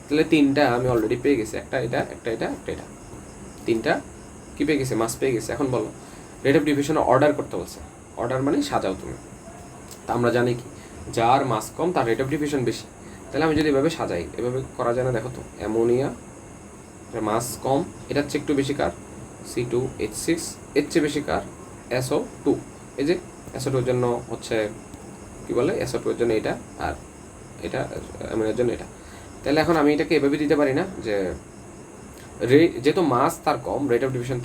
তাহলে 3টা আমি অলরেডি পেয়ে গেছি, একটা এটা, এটা। 3টা কি পেয়ে গেছে, মাস পেয়ে গেছে। এখন বলো রেট অফ ডিফিউশন অর্ডার করতে বলছে। অর্ডার মানে সাজাও তুমি। তা আমরা জানি কি, যার মাস কম তার রেট অফ ডিফিউশন বেশি। তাহলে আমি যদি এভাবে সাজাই, এভাবে করা যায় না? দেখো তো, অ্যামোনিয়া মাস কম, এটার চেয়ে একটু বেশি কার, C2H6, এর চেয়ে বেশি কার, SO2। এই যে SO2 এর জন্য হচ্ছে কি বলে, SO2 এর জন্য এটা, আর এটা অ্যামোনিয়ার জন্য এটা। তাহলে এখন আমি এটাকে এভাবে দিতে পারি না যে যেহেতু মাস তার কম, রেট অফ ডিফিউশন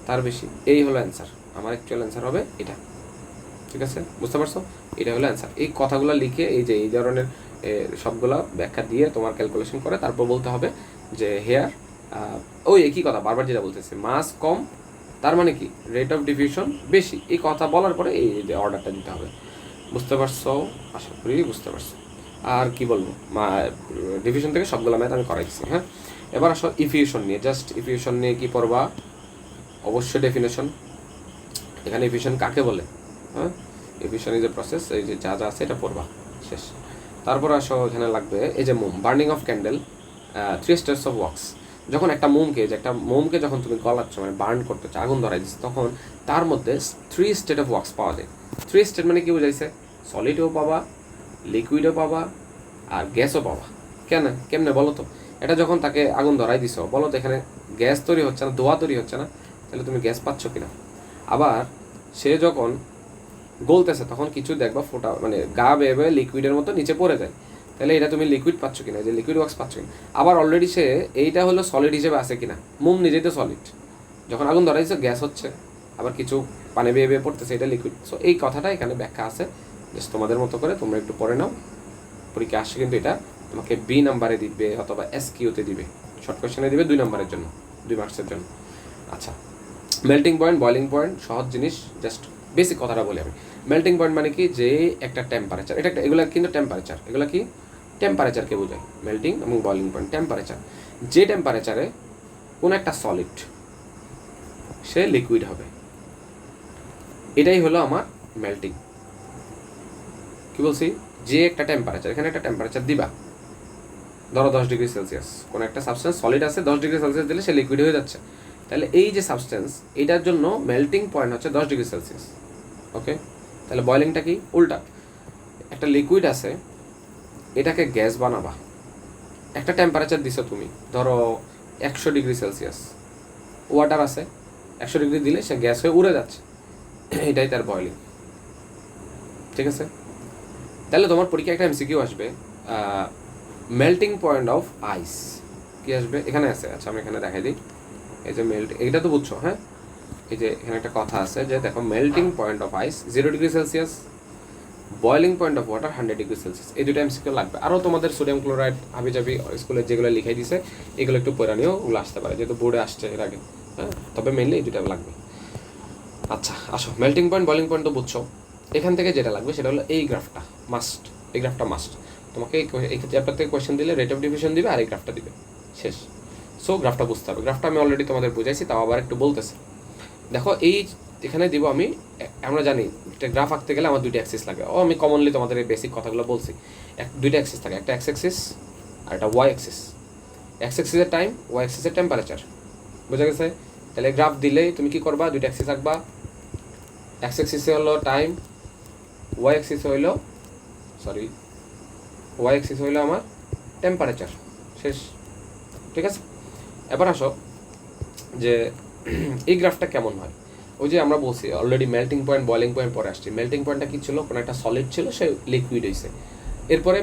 তার বেশি। এই হলো অ্যান্সার, আমার অ্যাকচুয়াল অ্যান্সার হবে এটা। ঠিক আছে, বুঝতে পারছো? এটা হলো অ্যান্সার। এই কথাগুলো লিখে এই ধরনের সবগুলা ব্যাখ্যা দিয়ে তোমার ক্যালকুলেশন করে তারপর বলতে হবে যে হেয়ার ওই একই কথা বারবার যেটা বলতেছে, মাস কম তার মানে কি রেট অফ ডিফিউশন বেশি। এই কথা বলার পরে এই যে অর্ডারটা দিতে হবে। বুঝতে পারছো? আশা করি বুঝতে পারছো। আর কি বলবো, ডিফিউশন থেকে সবগুলো ম্যাথ আমি করাইছি। হ্যাঁ, এবার আসো ইফিউশন নিয়ে। জাস্ট ইফিউশন নিয়ে কি পড়বা, অবশ্যই ডেফিনেশন। এখানে ইফিউশন কাকে বলে, হ্যাঁ, ইফিউশন ইজ এ প্রসেস, এই যে যা যা আছে এটা পড়বা, শেষ। তারপর আসো এখানে লাগবে এই যে মোম, burning of candle, 3 steps of wax. যখন একটা মোমকে যখন তুমি গলাচ্ছ, মানে বার্ন করতেছো, আগুন ধরাই দিচ্ছ, তখন তার মধ্যে 3 স্টেট অফ ওয়াক্স পাওয়া যায়। 3 স্টেট মানে কি বুঝাইছে, সলিডও পাবা, লিকুইডও পাবা, আর গ্যাসও পাবা। কেমনে বলো তো? এটা যখন তাকে আগুন ধরাই দিছো, বলো তো এখানে গ্যাস তৈরি হচ্ছে না, ধোঁয়া তৈরি হচ্ছে না? তাহলে তুমি গ্যাস পাচ্ছ কিনা? আবার সে যখন গলতেছে তখন কিছু দেখবা ফোটা, মানে গা বেয়ে লিকুইডের মতো নিচে পড়ে যায়, তাহলে এটা তুমি লিকুইড পাচ্ছ কিনা, যে লিকুইড ওয়াক্স পাচ্ছ কিনা? আবার অলরেডি সে এইটা হলো সলিড হিসেবে আছে কিনা, মোম নিজেই তো সলিড, যখন আগুন ধরাইছে গ্যাস হচ্ছে, আবার কিছু পানি বেয়ে পড়তেছে, এটা লিকুইড। সো এই কথাটা এখানে ব্যাখ্যা আছে, জাস্ট তোমাদের মতো করে তোমরা একটু পড়ে নাও। পরীক্ষা আসছে কিন্তু এটা তোমাকে বি নাম্বারে দিবে অথবা SQতে দিবে, শর্ট কোয়েশ্চেনে দিবে 2 নম্বরের জন্য, 2 মার্কসের জন্য। আচ্ছা, মেল্টিং পয়েন্ট, বয়লিং পয়েন্ট, সহজ জিনিস, জাস্ট বেসিক কথাটা বলি আমি। মেল্টিং পয়েন্ট মানে কি, যে একটা টেম্পারেচার, এগুলো কিন্তু টেম্পারেচার, এগুলো কি টেম্পারেচারকে বোঝায়। মেল্টিং এবং বয়লিং পয়েন্ট টেম্পারেচার, যে টেম্পারেচারে কোনো একটা সলিড সে লিকুইড হবে। এটাই হলো আমার মেল্টিং। কি বলছি, যে একটা টেম্পারেচার, এখানে একটা টেম্পারেচার দিবা, ধরো 10 ডিগ্রি সেলসিয়াস, কোনো একটা সাবস্টেন্স সলিড আছে, 10 ডিগ্রি সেলসিয়াস দিলে সে লিকুইড হয়ে যাচ্ছে। তাহলে এই যে সাবস্টেন্স, এটার জন্য মেল্টিং পয়েন্ট হচ্ছে 10 ডিগ্রি সেলসিয়াস। ওকে, তাহলে বয়লিংটা কি উল্টা, একটা লিকুইড আছে, এটাকে গ্যাস বানাবা, একটা টেম্পারেচার দিছো তুমি, ধরো 100 ডিগ্রি সেলসিয়াস, ওয়াটার আছে, 100 ডিগ্রি দিলে সে গ্যাস হয়ে উড়ে যাচ্ছে, এটাই তার বয়লিং। ঠিক আছে, তাহলে তোমার পরীক্ষায় একটা এমসিকিউ আসবে, মেল্টিং পয়েন্ট অফ আইস, কি আসবে এখানে আছে। আচ্ছা আমি এখানে দেখাই দিই, এই যে এইটা তো বুঝছো, হ্যাঁ, এই যে এখানে একটা কথা আছে যে দেখো, melting point of ice 0 degree Celsius, boiling point of water 100 degree Celsius. এই দুটো এমসিকিউ লাগবে। আরও তোমাদের সোডিয়াম ক্লোরাইড হাবিজাবি স্কুলে যেগুলো লিখাই দিছে এগুলো একটু পড়া নিয়েও ওগুলো আসতে পারে, যেহেতু বোর্ডে আসছে এর আগে, হ্যাঁ, তবে মেনলি এই দুটো লাগবে। আচ্ছা আসো, মেল্টিং পয়েন্ট বয়লিং পয়েন্ট তো বুঝছো, এখান থেকে যেটা লাগবে সেটা হলো এই গ্রাফটা মাস্ট, এই গ্রাফটা মাস্ট। তোমাকে এই চ্যাপ্টার থেকে কোয়েশ্চেন দিলে রেট অফ ডিফিউশন দিবে আর এই গ্রাফটা দিবে, শেষ। সো গ্রাফটা বুঝতে হবে। গ্রাফটা আমি অলরেডি তোমাদের বুঝাইছি, তাও আবার একটু বলতেছি। দেখো এই এখানে দিব আমি, আমরা জানি একটা গ্রাফ আঁকতে গেলে আমার দুইটা অ্যাক্সিস লাগে। আমি কমনলি তোমাদের এই বেসিক কথাগুলো বলছি। দুইটা অ্যাক্সিস থাকে, একটা এক্স অ্যাক্সিস আর একটা ওয়াই অ্যাক্সিস। এক্স অ্যাক্সিসের টাইম, ওয়াই অ্যাক্সিসের টেম্পারেচার, বোঝা গেছে? তাহলে গ্রাফ দিলে তুমি কি করবা, দুইটা অ্যাক্সিস আঁকবা। এক্স অ্যাক্সিসে হলো টাইম, ওয়াই অ্যাক্সিসে হইলো ওয়াই অ্যাক্সিস হইলো আমার টেম্পারেচার, শেষ। ঠিক আছে, এবার আসো যে এই গ্রাফটা কেমন হয়। ওই যে আমরা বলছি already melting point boiling point পরে আসছি। মেল্টিং পয়েন্টটা কী ছিল, কোনো একটা সলিড ছিল, সে লিকুইড হয়েছে। এরপরে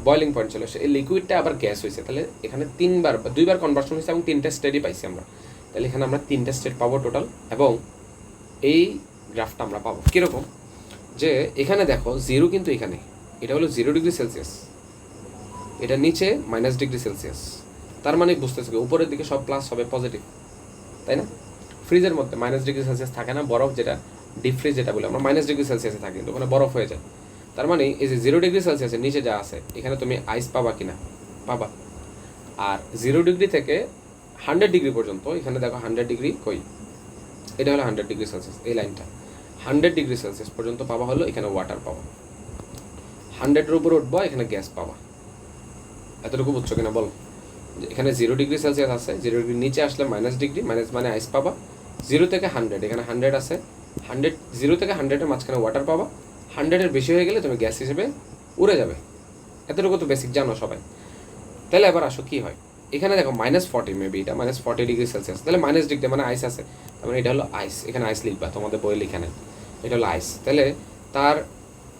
বয়লিং পয়েন্ট ছিল, সে এই লিকুইডটা আবার গ্যাস হয়েছে। তাহলে এখানে দুইবার কনভার্সন হয়েছে এবং 3টা স্টেটই পাইছি আমরা। তাহলে এখানে আমরা 3টা স্টেট পাবো টোটাল, এবং এই গ্রাফটা আমরা পাবো কীরকম, যে এখানে দেখো 0 কিন্তু এখানে, এটা হলো 0 ডিগ্রি সেলসিয়াস, এটা নিচে -ডিগ্রি সেলসিয়াস। তার মানে বুঝতেছে উপরের দিকে সব প্লাস হবে, পজিটিভ, তাই না? ফ্রিজের মধ্যে -ডিগ্রি সেলসিয়াস থাকে না, বরফ যেটা ডিপ ফ্রিজ যেটা বলে আমরা, -ডিগ্রি সেলসিয়াসে থাকে, কিন্তু ওখানে বরফ হয়ে যায়। তার মানে এই যে 0 ডিগ্রি সেলসিয়াসের নিচে যা আছে এখানে তুমি আইস পাবা কিনা, পাবা। আর 0 ডিগ্রি থেকে 100 ডিগ্রি পর্যন্ত, এখানে দেখো 100 ডিগ্রি কই, এটা হলো 100 ডিগ্রি সেলসিয়াস, এই লাইনটা 100 ডিগ্রি সেলসিয়াস পর্যন্ত পাবা হলো এখানে ওয়াটার পাবা। 100-এর উপরে উঠবো, এখানে গ্যাস পাবা। এতটুকু বুঝছো কিনা বলো? এখানে 0 ডিগ্রি সেলসিয়াস আছে, 0 ডিগ্রি নিচে আসলে -ডিগ্রি, মাইনাস মানে আইস পাবা। 0 থেকে 100, এখানে 100 আছে, 0 থেকে 100-এর মাঝখানে ওয়াটার পাবা। 100-এর বেশি হয়ে গেলে তুমি গ্যাস হিসেবে উড়ে যাবে। এতটুকু তো বেসিক জানো সবাই। তাহলে এবার আসো কী হয়, এখানে দেখো -40, মেবি এটা -40 ডিগ্রি সেলসিয়াস, তাহলে -ডিগ্রি মানে আইস আছে, তার মানে এটা হলো আইস। এখানে আইস লিখবা, তোমাদের বই লিখে নেয়, এটা হলো আইস। তাহলে তার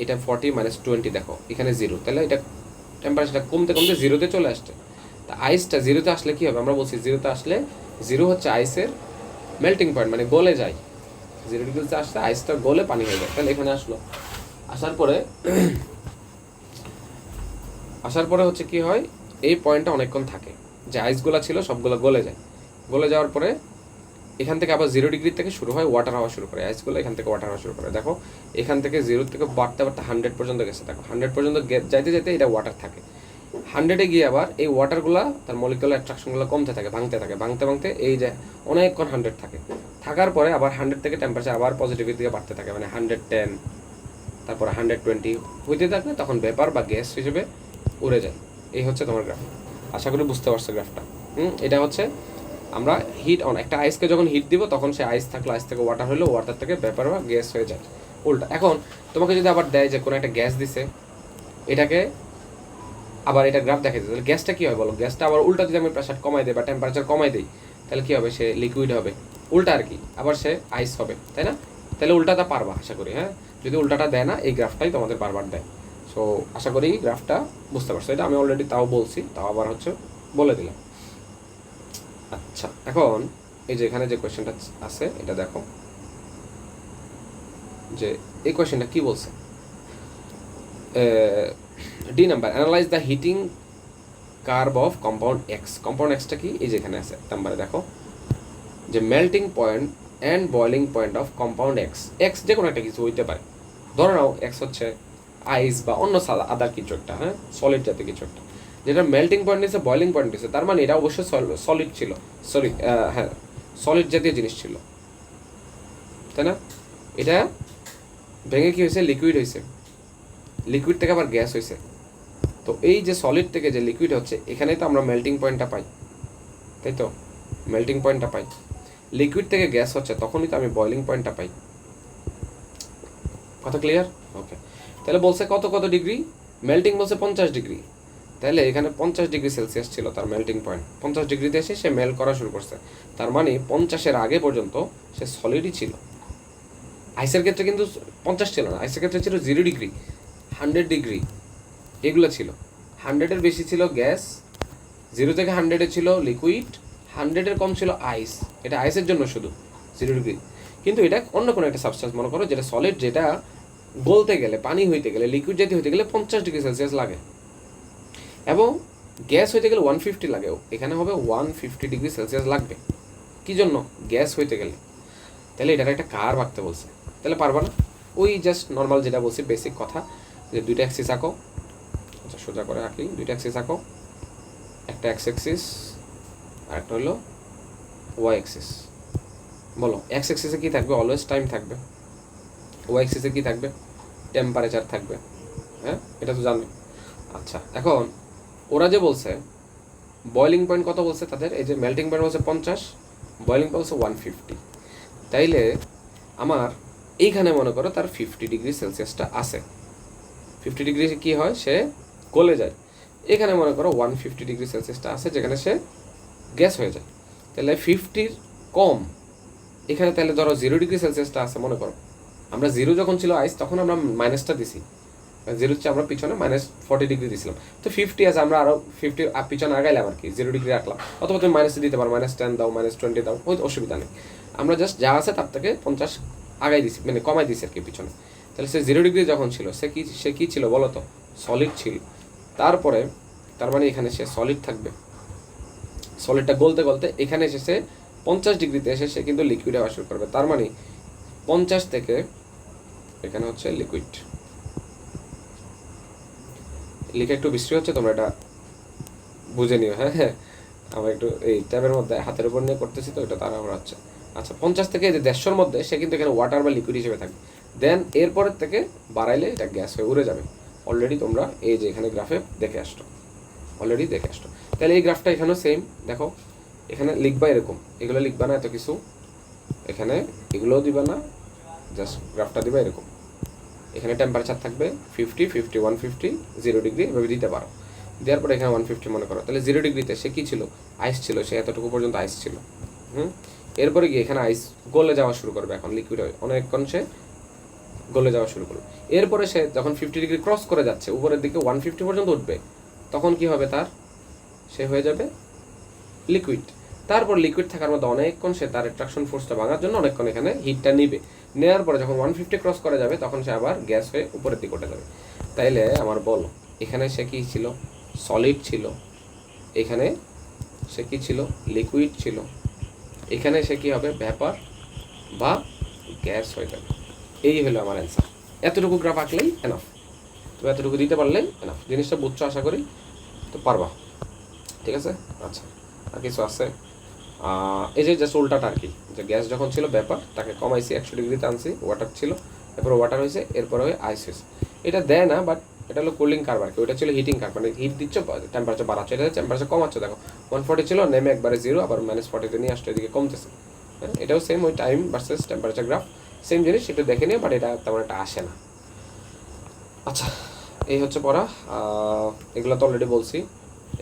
এটা 40 -20, দেখো এখানে 0, তাহলে এটা টেম্পারেচারটা কমতে কমতে 0-তে চলে আসছে। তা আইসটা 0-তে আসলে কী হবে, আমরা বলছি 0-তে আসলে 0 হচ্ছে আইসের মেল্টিং পয়েন্ট, মানে গলে যায়। 0 ডিগ্রিতে আসলে আইসটা গলে পানি হয়ে যায়। তাহলে এখানে আসার পরে হচ্ছে কি হয়, এই পয়েন্টটা অনেকক্ষণ থাকে, যে আইসগুলো ছিল সবগুলো গলে যায়। গলে যাওয়ার পরে এখান থেকে আবার 0 ডিগ্রি থেকে শুরু হয়, ওয়াটার হওয়া শুরু করে, আইসগুলো এখান থেকে ওয়াটার হওয়া শুরু করে। দেখো এখান থেকে 0 থেকে বাড়তে বাড়তে 100 পর্যন্ত গেছে। দেখো 100 পর্যন্ত যাইতে যেতে এটা ওয়াটার থাকে। 100-এ গিয়ে আবার এই ওয়াটারগুলো তার মলিকুলার অ্যাট্রাকশনগুলো কমতে থাকে, ভাঙতে ভাঙতে এই যে অনেকক্ষণ 100 থাকে। থাকার পরে আবার 100 থেকে টেম্পারেচার আবার পজিটিভের দিকে বাড়তে থাকে, মানে 110, তারপরে 120 হইতে থাকলে তখন ভেপার বা গ্যাস হিসেবে উড়ে যায়। এই হচ্ছে তোমার গ্রাফ। আশা করি বুঝতে পারছো গ্রাফটা। এটা হচ্ছে আমরা হিট অন, একটা আইসকে যখন হিট দিব তখন সে আইস থাকলো, আইস থেকে ওয়াটার হলো, ওয়াটার থেকে ভেপার বা গ্যাস হয়ে যায়, উল্টা। এখন তোমাকে যদি আবার দেয় যে কোনো একটা গ্যাস দিছে, এটাকে আবার এটা গ্রাফ দেখাই দিই, তাহলে গ্যাসটা কী হয় বলো? গ্যাসটা আবার উল্টা যদি আমি প্রেশার কমাই দিই বা টেম্পারেচার কমাই দিই, তাহলে কী হবে? সে লিকুইড হবে, উল্টা আর কি, আবার সে আইস হবে, তাই না? তাহলে উল্টাটা পারবা আশা করি, হ্যাঁ। যদি উল্টাটা দেয় না, এই গ্রাফটাই তোমাদের বারবার দেয়। সো আশা করি গ্রাফটা বুঝতে পারছো। এটা আমি অলরেডি তাও বলছি, তাও আবার হচ্ছে বলে দিলাম। আচ্ছা, এখন এই যে এখানে যে কোয়েশ্চেনটা আছে এটা দেখো, যে এই কোয়েশ্চেনটা কি বলছে। D number, analyse the heating curve of compound X. Compound এক্সটা কি, এই যে এখানে আছে নাম্বারে দেখো, যে melting point and boiling point of compound X. X যে কোনো একটা কিছু হইতে পারে, ধরে নাও এক্স হচ্ছে আইস বা অন্য আদার কিছু একটা, হ্যাঁ, সলিড জাতীয় কিছু একটা, যেটা মেল্টিং পয়েন্ট নিচ্ছে, বয়লিং পয়েন্ট নিচ্ছে। তার মানে এটা অবশ্যই সলিড ছিল, হ্যাঁ, সলিড জাতীয় জিনিস ছিল। তাই না? এটা ভেঙে কী হয়েছে, লিকুইড হয়েছে, লিকুইড থেকে আবার গ্যাস হয়েছে। তো এই যে সলিড থেকে যে লিকুইড হচ্ছে, এখানেই তো আমরা মেল্টিং পয়েন্টটা পাই, তাই তো? মেল্টিং পয়েন্টটা পাই। লিকুইড থেকে গ্যাস হচ্ছে, তখনই তো আমি বয়লিং পয়েন্টটা পাই। কথা ক্লিয়ার? ওকে, তাহলে বলছে কত কত ডিগ্রি মেল্টিং, বলছে 50 ডিগ্রি। তাহলে এখানে 50 ডিগ্রি সেলসিয়াস ছিল তার মেল্টিং পয়েন্ট, 50 ডিগ্রিতে এসে সে মেল্ট করা শুরু করছে। তার মানে 50-এর আগে পর্যন্ত সে সলিডই ছিল। আইসের ক্ষেত্রে কিন্তু 50 ছিল না, আইসের ক্ষেত্রে ছিল 0 ডিগ্রি, 100 ডিগ্রি, এগুলো ছিল। 100-এর বেশি ছিল গ্যাস, 0 থেকে 100-এ ছিল লিকুইড, 100-এর কম ছিল আইস। এটা আইসের জন্য শুধু 0 ডিগ্রি। কিন্তু এটা অন্য কোনো একটা সাবস্টেন্স মনে করো, যেটা সলিড, যেটা গলতে গেলে, পানি হইতে গেলে, লিকুইড জাতীয় হইতে গেলে 50 ডিগ্রি সেলসিয়াস লাগে, এবং গ্যাস হইতে গেলে 150 লাগে। এখানে হবে 150 ডিগ্রি সেলসিয়াস লাগবে। কী জন্য? গ্যাস হইতে গেলে। তাহলে এটার একটা কার্ভ আঁকতে বলছে, তাহলে পারবা না? ওই জাস্ট নর্মাল যেটা বলছি বেসিক কথা, যে দুইটা অ্যাক্সিস আঁকো। আচ্ছা, সোজা করে আঁকি, দুইটা অ্যাক্সিস আঁকো, একটা এক্স অ্যাক্সিস আর একটা হলো ওয়াই অ্যাক্সিস। বলো, এক্স অ্যাক্সিসে কী থাকবে? অলওয়েজ টাইম থাকবে। ওয়াই অ্যাক্সিসে কী থাকবে? টেম্পারেচার থাকবে। হ্যাঁ, এটা তো জানো। আচ্ছা, এখন ওরা যে বলছে বয়লিং পয়েন্ট কত বলছে তাদের, এই যে মেল্টিং পয়েন্ট বলছে 50, বয়লিং পয়েন্ট বলছে 150। তাইলে আমার এইখানে মনে করো তার 50 ডিগ্রি সেলসিয়াসটা আছে। 50 ডিগ্রি কী হয়? সে গলে যায়। এখানে মনে করো 150 ডিগ্রি সেলসিয়াসটা আছে, যেখানে সে গ্যাস হয়ে যায়। তাহলে 50-র কম এখানে, তাহলে ধরো 0 ডিগ্রি সেলসিয়াসটা আছে মনে করো। আমরা 0 যখন ছিল আইস, তখন আমরা মাইনাসটা দিছি, 0 হচ্ছে আমরা পিছনে -40 ডিগ্রি দিয়েছিলাম। তো 50 আছে, আমরা আরও 50 পিছনে আগাইলাম আর কি, 0 ডিগ্রি রাখলাম। অথবা তুমি মাইনাসে দিতে পারো, -10 দাও, -20 দাও, ওই অসুবিধা নেই। আমরা জাস্ট যা আছে তার থেকে 50 আগাই দিছি, মানে কমাই দিছি আর কি পিছনে। তাহলে সে 0 ডিগ্রি যখন ছিল, সে কি ছিল বলো তো? সলিড ছিল। তারপরে তার মানে এখানে সে সলিড থাকবে, সলিডটা গলতে গলতে এখানে এসে সে 50 ডিগ্রিতে এসে সে কিন্তু লিকুইড হওয়া শুরু করবে। তার মানে 50 থেকে এখানে হচ্ছে লিকুইড। লিখে একটু বৃষ্টি হচ্ছে, তোমরা এটা বুঝে নিও। হ্যাঁ হ্যাঁ, আমরা একটু এই ট্যাবের মধ্যে হাতের উপর নিয়ে করতেছি, তো এটা তারা আমরা হচ্ছে। আচ্ছা, 50 থেকে যে 150-র মধ্যে সে কিন্তু এখানে ওয়াটার বা লিকুইড হিসেবে থাকবে। দেন এরপরের থেকে বাড়াইলে এটা গ্যাস হয়ে উড়ে যাবে। অলরেডি তোমরা এই যে এখানে গ্রাফে দেখে আসতো, অলরেডি দেখে আসতো। তাহলে এই গ্রাফটা এখানেও সেম দেখো, এখানে লিখবা এরকম, এগুলো লিখবা না এত কিছু, এখানে এগুলোও দিবা না, জাস্ট গ্রাফটা দিবা এরকম। এখানে টেম্পারেচার থাকবে 50, 50, 150, 0 ডিগ্রি, এভাবে দিতে পারো। দেওয়ার পরে এখানে 150 মনে করো। তাহলে 0 ডিগ্রিতে সে কী ছিল? আইস ছিল, সে এতটুকু পর্যন্ত আইস ছিল। এরপরে গিয়ে এখানে আইস গলে যাওয়া শুরু করবে, এখন লিকুইড হয়, অনেকক্ষণ সে গলে যাওয়া শুরু করবে। এরপরে সে যখন 50 ডিগ্রি ক্রস করে যাচ্ছে, উপরের দিকে 150 পর্যন্ত উঠবে, তখন কি হবে তার? সে হয়ে যাবে লিকুইড। তারপর লিকুইড থাকার মধ্যে অনেকক্ষণ সে তার অ্যাট্রাকশন ফোর্সটা ভাঙার জন্য অনেকক্ষণ এখানে হিটটা নিবে। নেওয়ার পরে যখন 150 ক্রস করে যাবে, তখন সে আবার গ্যাস হয়ে উপরের দিকে উঠে যাবে। তাইলে আমার বলো, এখানে সে কী ছিল? সলিড ছিল। এখানে সে কী ছিল? লিকুইড ছিল। এখানে সে কী হবে? ভ্যাপার বা গ্যাস হয়ে যাবে। এই হলো আমার অ্যান্সার। এতটুকু গ্রাফ আঁকলেই এনাফ, তো এতটুকু দিতে পারলেই এনাফ। জিনিসটা বুঝছো আশা করি, তো পারবা, ঠিক আছে? আচ্ছা, আর কিছু আছে? এই যে জাস্ট উল্টাটা আর কি, যে গ্যাস যখন ছিল ব্যাপার, তাকে কমাইছি 100 ডিগ্রিতে আনছি, ওয়াটার ছিল, এরপরে ওয়াটার হয়েছে, এরপরে হয়ে আইস হয়েছে। এটা দেয় না, বাট এটা হলো কুলিং কার্ভ আর কি। ওইটা ছিল হিটিং কার্ভ, মানে হিট দিচ্ছ, টেম্পারেচার বাড়াচ্ছ, এটা টেম্পারেচার কমাচ্ছ। দেখো 140 ছিল, নেমে একবারে 0, আবার -40-তে নিয়ে আসতে এদিকে কমতেছে। হ্যাঁ, এটাও সেম, ওই time versus temperature graph, same জিনিস, একটু দেখে নিও, বাট এটা তেমন একটা আসে না। আচ্ছা, এই হচ্ছে পড়া। এগুলো তো অলরেডি বলছি।